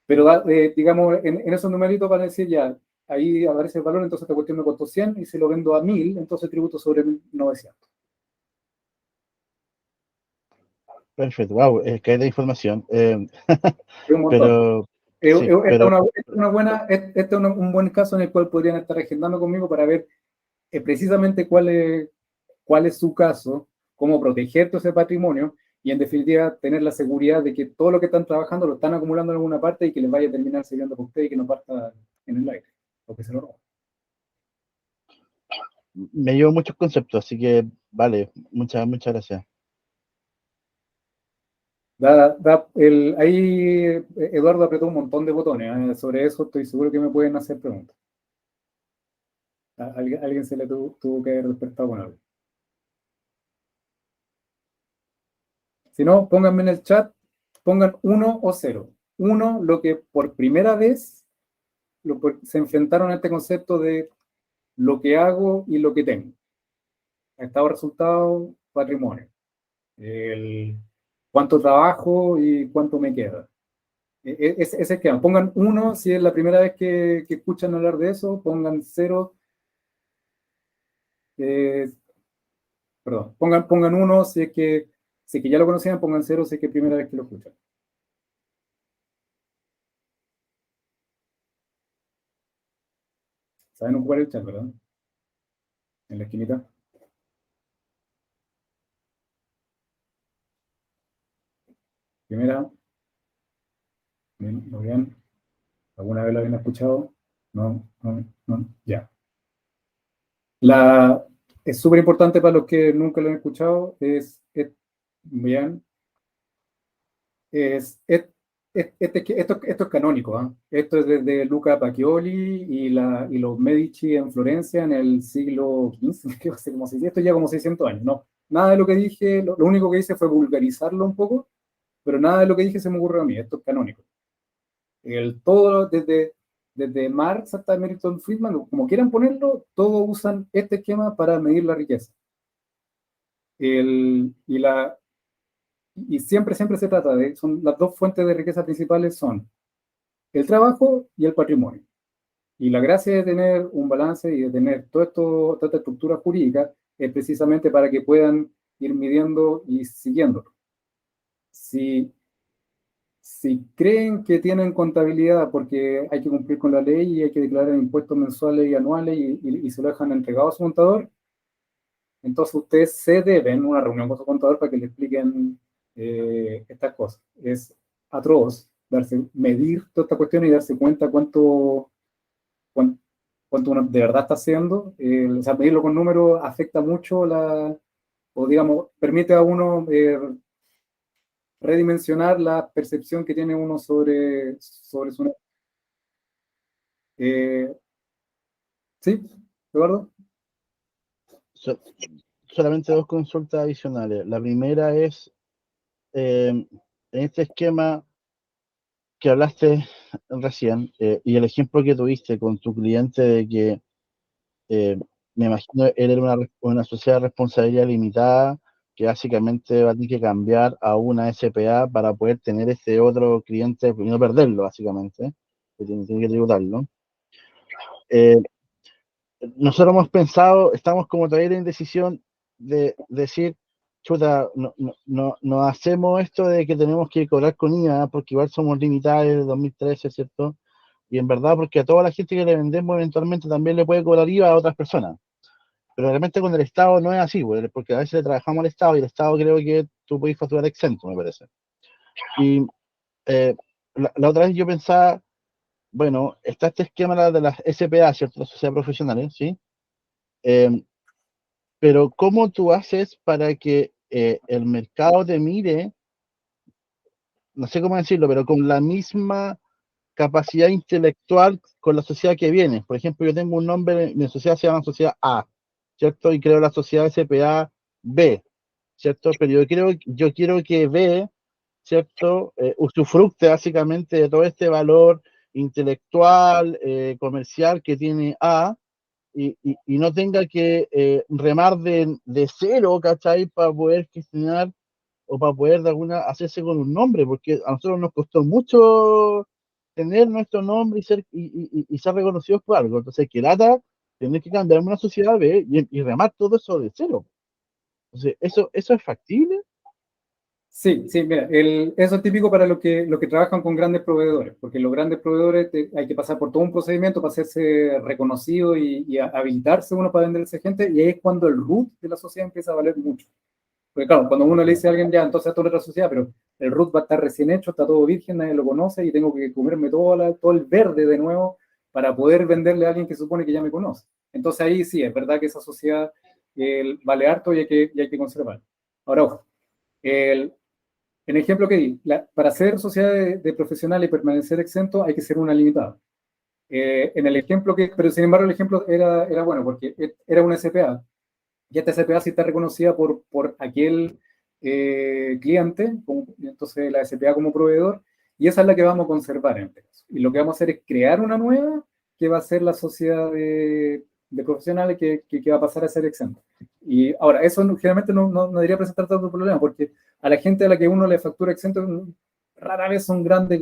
Pero digamos, en esos numeritos van a decir ya, ahí aparece el valor, entonces esta cuestión me costó 100 y si lo vendo a 1000, entonces tributo sobre 1900. Perfecto, wow, que hay de información. Es un montón. Pero sí, Este es un buen caso en el cual podrían estar agendando conmigo para ver precisamente cuál es su caso, cómo proteger todo ese patrimonio y en definitiva tener la seguridad de que todo lo que están trabajando lo están acumulando en alguna parte y que les vaya a terminar sirviendo para ustedes y que no parta en el aire o que se lo roben. me llevo muchos conceptos, así que vale, muchas gracias. Ahí Eduardo apretó un montón de botones. Sobre eso estoy seguro que me pueden hacer preguntas. Alguien se le tuvo que haber despertado con algo. Si no, pónganme en el chat, pongan 1 o 0. 1, lo que por primera vez se enfrentaron a este concepto de lo que hago y lo que tengo. Estado, resultado, patrimonio. Cuánto trabajo y cuánto me queda. Ese esquema. Pongan 1 si es la primera vez que escuchan hablar de eso, pongan 0. Perdón, pongan 1 si es que ya lo conocían, pongan 0 si es que es la primera vez que lo escuchan. ¿Saben ocupar el chat, verdad? En la esquinita. Primera. Bien, muy bien. ¿Alguna vez lo habían escuchado? No, ya. Es súper importante para los que nunca lo han escuchado, bien, esto es canónico, ¿eh? Esto es desde Luca Pacioli y los Medici en Florencia en el siglo XV, esto ya como 600 años, no. Nada de lo que dije, lo único que hice fue vulgarizarlo un poco, pero nada de lo que dije se me ocurrió a mí, esto es canónico. Todo desde Marx hasta Milton Friedman, como quieran ponerlo, todos usan este esquema para medir la riqueza. Y siempre se trata son las dos fuentes de riqueza principales son el trabajo y el patrimonio. Y la gracia de tener un balance y de tener toda esta estructura jurídica es precisamente para que puedan ir midiendo y siguiéndolo. Si creen que tienen contabilidad porque hay que cumplir con la ley y hay que declarar impuestos mensuales y anuales y se lo dejan entregado a su contador, entonces ustedes se deben una reunión con su contador para que le expliquen estas cosas. Es atroz medir toda esta cuestión y darse cuenta cuánto uno de verdad está haciendo. O sea, medirlo con números afecta mucho o digamos, permite a uno redimensionar la percepción que tiene uno sobre su... ¿Sí, Eduardo? Solamente dos consultas adicionales. La primera es, en este esquema que hablaste recién, y el ejemplo que tuviste con tu cliente de que, me imagino, él era una sociedad de responsabilidad limitada, que básicamente va a tener que cambiar a una SPA para poder tener ese otro cliente y no perderlo, básicamente, que tiene que tributarlo. Nosotros hemos pensado, estamos como todavía en indecisión de decir, chuta, no hacemos esto de que tenemos que cobrar con IVA, porque igual somos limitados desde 2013, ¿cierto? Y en verdad, porque a toda la gente que le vendemos eventualmente también le puede cobrar IVA a otras personas. Pero realmente con el Estado no es así, porque a veces le trabajamos al Estado y el Estado creo que tú puedes facturar exento, me parece. Y la otra vez yo pensaba, bueno, está este esquema de las SPA, ¿cierto? Las sociedades profesionales, ¿sí? Pero ¿cómo tú haces para que el mercado te mire, no sé cómo decirlo, pero con la misma capacidad intelectual con la sociedad que viene? Por ejemplo, yo tengo un nombre, mi sociedad se llama Sociedad A, ¿cierto? Y creo la sociedad SPA B, ¿cierto? Pero yo quiero que B, ¿cierto? Usufructe básicamente de todo este valor intelectual, comercial que tiene A, y no tenga que remar de cero, ¿cachai? Para poder gestionar o para poder de alguna hacerse con un nombre, porque a nosotros nos costó mucho tener nuestro nombre y ser reconocidos por algo. Entonces, que lata tener que cambiarme una sociedad B y remar todo eso de cero. Entonces, ¿eso es factible? Sí, mira, eso es típico para los que trabajan con grandes proveedores, porque los grandes proveedores hay que pasar por todo un procedimiento para hacerse reconocido y habilitarse uno para vender a esa gente, y ahí es cuando el root de la sociedad empieza a valer mucho. Porque claro, cuando uno le dice a alguien, ya, entonces esto es otra sociedad, pero el root va a estar recién hecho, está todo virgen, nadie lo conoce, y tengo que comerme todo el verde de nuevo para poder venderle a alguien que supone que ya me conoce. Entonces ahí sí, es verdad que esa sociedad vale harto y hay que conservarla. Ahora, ojo, en el ejemplo que di, para ser sociedad de profesional y permanecer exento hay que ser una limitada. En el ejemplo pero sin embargo el ejemplo era bueno porque era una SPA. Y esta SPA sí está reconocida por aquel cliente, entonces la SPA como proveedor, y esa es la que vamos a conservar en este caso. Y lo que vamos a hacer es crear una nueva que va a ser la sociedad de profesionales que va a pasar a ser exento. Y ahora, eso generalmente no debería presentar tanto problema, porque a la gente a la que uno le factura exento, rara vez son grandes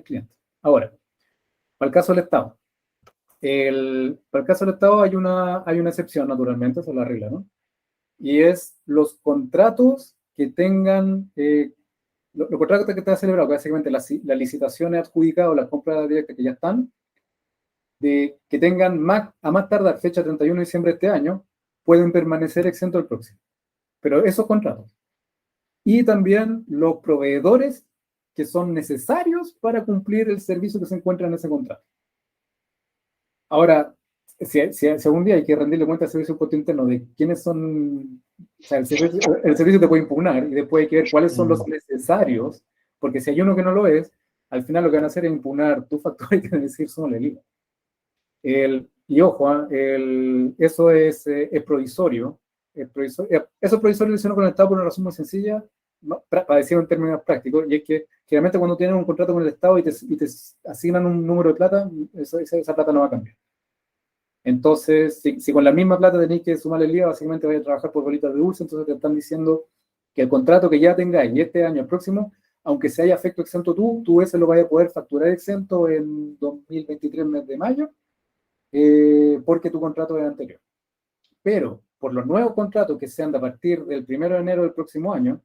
clientes. Ahora, para el caso del Estado. Para el caso del Estado hay una excepción, naturalmente, esa es la regla, ¿no? Y es los contratos que tengan, los contratos que están celebrados, básicamente las licitaciones adjudicadas o las compras directas que ya están, que tengan a más tardar fecha 31 de diciembre de este año, pueden permanecer exentos el próximo. Pero esos contratos. Y también los proveedores que son necesarios para cumplir el servicio que se encuentra en ese contrato. Ahora, si algún día hay que rendirle cuenta al servicio de impuesto interno de quiénes son, o sea, el servicio te puede impugnar y después hay que ver cuáles son los necesarios, porque si hay uno que no lo es, al final lo que van a hacer es impugnar tu factura y te van a decir solo el IVA. Y ojo, eso es provisorio. Eso es provisorio y con el Estado por una razón muy sencilla, para decirlo en términos prácticos, y es que generalmente cuando tienes un contrato con el Estado y te asignan un número de plata, esa plata no va a cambiar. Entonces, si con la misma plata tenéis que sumarle el IVA, básicamente vais a trabajar por bolitas de dulce, entonces te están diciendo que el contrato que ya tengáis y este año, el próximo, aunque se haya efecto exento tú ese lo vas a poder facturar exento en 2023, mes de mayo, porque tu contrato es anterior. Pero por los nuevos contratos que sean de a partir del 1 de enero del próximo año,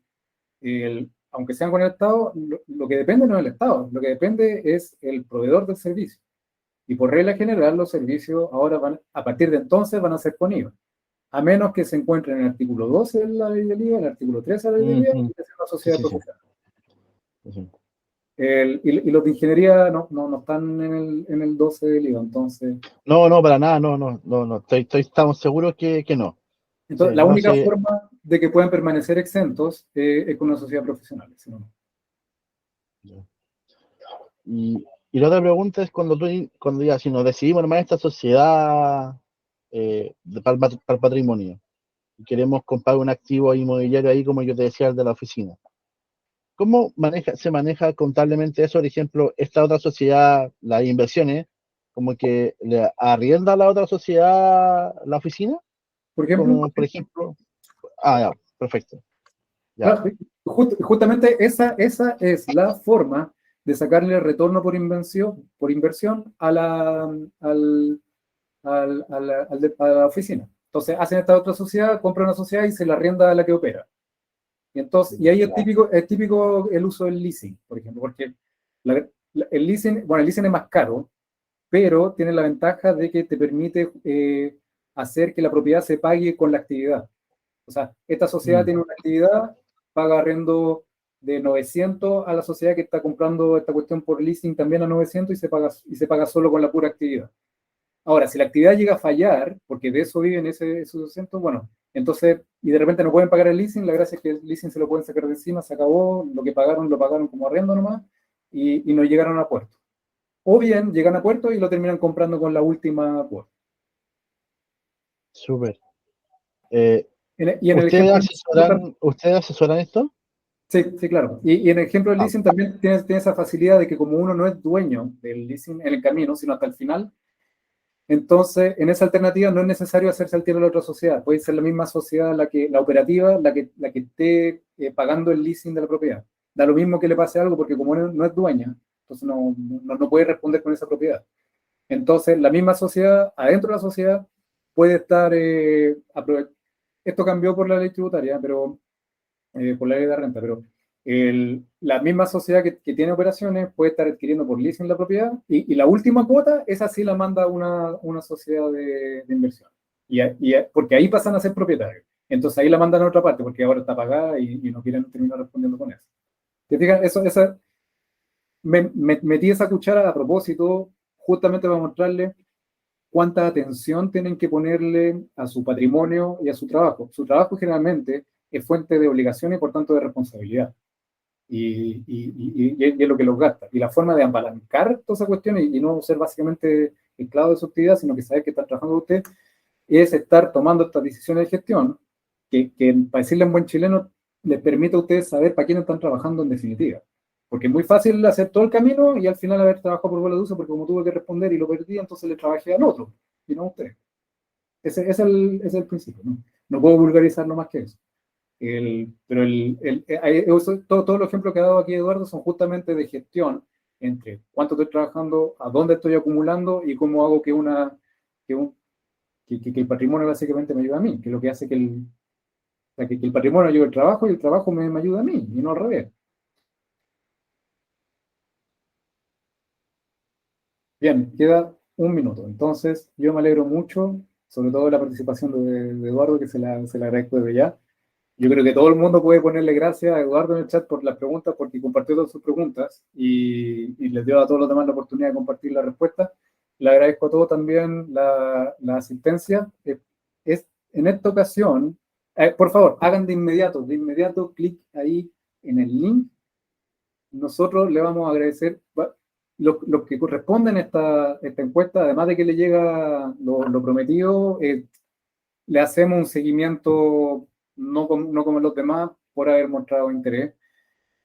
aunque sean con el Estado, lo que depende no es el Estado, lo que depende es el proveedor del servicio. Y por regla general, los servicios ahora a partir de entonces van a ser con IVA. A menos que se encuentren en el artículo 12 de la ley del IVA, el artículo 13 de la ley del IVA, y que sea una sociedad profesional. Y los de ingeniería no están en el 12 del IVA, entonces... No, para nada, no. Estamos seguros que no. Entonces, la única forma de que puedan permanecer exentos es con una sociedad profesional. Si no. Y la otra pregunta es cuando ya, si nos decidimos armar esta sociedad para el patrimonio y queremos comprar un activo inmobiliario ahí, como yo te decía, el de la oficina. ¿Cómo se maneja contablemente eso? Por ejemplo, esta otra sociedad, las inversiones, como que le arrienda a la otra sociedad la oficina. Por ejemplo. Como, por ejemplo. Ya, perfecto. Ya. Claro, justamente esa es la forma de sacarle retorno por inversión a la oficina. Entonces, hacen esta otra sociedad, compran una sociedad y se la arrienda a la que opera. Y ahí es típico el uso del leasing, por ejemplo, porque el leasing es más caro, pero tiene la ventaja de que te permite hacer que la propiedad se pague con la actividad. O sea, esta sociedad tiene una actividad, paga arriendo de 900 a la sociedad que está comprando esta cuestión por leasing también a 900 y se paga solo con la pura actividad. Ahora, si la actividad llega a fallar, porque de eso viven esos 200, bueno, entonces, y de repente no pueden pagar el leasing, la gracia es que el leasing se lo pueden sacar de encima, se acabó, lo que pagaron, lo pagaron como arriendo nomás, y no llegaron a puerto. O bien, llegan a puerto y lo terminan comprando con la última cuota. Súper. ¿Ustedes asesoran esto? Sí, claro. Y en el ejemplo del leasing también tiene esa facilidad de que como uno no es dueño del leasing en el camino, sino hasta el final, entonces en esa alternativa no es necesario hacerse al tiro de la otra sociedad. Puede ser la misma sociedad, la operativa, la que esté pagando el leasing de la propiedad. Da lo mismo que le pase algo porque como no es dueña, entonces no puede responder con esa propiedad. Entonces la misma sociedad, adentro de la sociedad, puede estar... esto cambió por la ley tributaria, pero... por la ley de renta, pero la misma sociedad que tiene operaciones puede estar adquiriendo por leasing la propiedad y la última cuota, esa sí la manda una sociedad de inversión. Porque ahí pasan a ser propietarios. Entonces ahí la mandan a otra parte porque ahora está pagada y no quieren terminar respondiendo con eso. ¿Te fijas? Metí esa cuchara a propósito justamente para mostrarle cuánta atención tienen que ponerle a su patrimonio y a su trabajo. Su trabajo generalmente es fuente de obligación y por tanto de responsabilidad. Y es lo que los gasta. Y la forma de apalancar todas esas cuestiones y no ser básicamente esclavo de su actividad, sino que saber que están trabajando usted, es estar tomando estas decisiones de gestión que para decirle en buen chileno, les permite a ustedes saber para quién están trabajando en definitiva. Porque es muy fácil hacer todo el camino y al final haber trabajado por bola de uso, porque como tuve que responder y lo perdí, entonces le trabajé al otro, y no a usted. Ese es el principio, ¿no? No puedo vulgarizarlo más que eso. Todos los ejemplos que ha dado aquí Eduardo son justamente de gestión entre cuánto estoy trabajando, a dónde estoy acumulando y cómo hago que el patrimonio básicamente me ayude a mí, que es lo que hace que el patrimonio ayude al trabajo y el trabajo me ayuda a mí, y no al revés. Bien, queda un minuto. Entonces, yo me alegro mucho, sobre todo de la participación de Eduardo, que se la agradezco desde ya. Yo creo que todo el mundo puede ponerle gracias a Eduardo en el chat por las preguntas, porque compartió todas sus preguntas y les dio a todos los demás la oportunidad de compartir la respuesta. Le agradezco a todos también la asistencia. En esta ocasión, por favor, hagan de inmediato clic ahí en el link. Nosotros le vamos a agradecer lo que corresponde en esta encuesta, además de que le llega lo prometido, le hacemos un seguimiento no como los demás por haber mostrado interés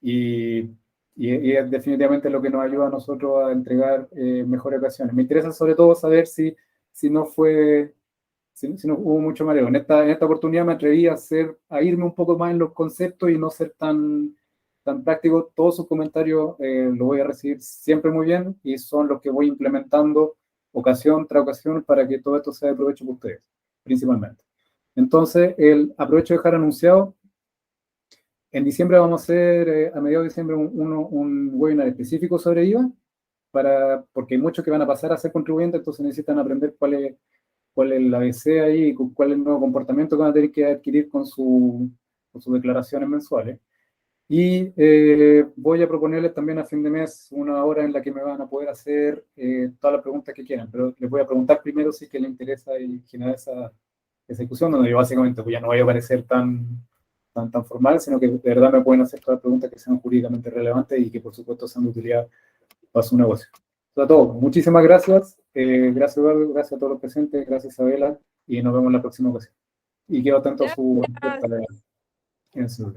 y es definitivamente lo que nos ayuda a nosotros a entregar mejores ocasiones. Me interesa sobre todo saber si no hubo mucho mareo. En esta oportunidad me atreví a irme un poco más en los conceptos y no ser tan tan práctico. Todos sus comentarios los voy a recibir siempre muy bien y son los que voy implementando ocasión tras ocasión para que todo esto sea de provecho para ustedes, principalmente. Entonces, aprovecho de dejar anunciado, en diciembre vamos a hacer, a mediados de diciembre, un webinar específico sobre IVA, porque hay muchos que van a pasar a ser contribuyentes, entonces necesitan aprender cuál es el ABC ahí, cuál es el nuevo comportamiento que van a tener que adquirir con sus declaraciones mensuales. Y voy a proponerles también a fin de mes una hora en la que me van a poder hacer todas las preguntas que quieran, pero les voy a preguntar primero si es que les interesa y generar esa discusión, donde yo básicamente pues ya no voy a parecer tan formal, sino que de verdad me pueden hacer todas las preguntas que sean jurídicamente relevantes y que por supuesto sean de utilidad para su negocio. Eso es todo. Muchísimas gracias. Gracias Eduardo, gracias a todos los presentes, gracias Isabela, y nos vemos en la próxima ocasión. Y quedo atento a su respuesta en su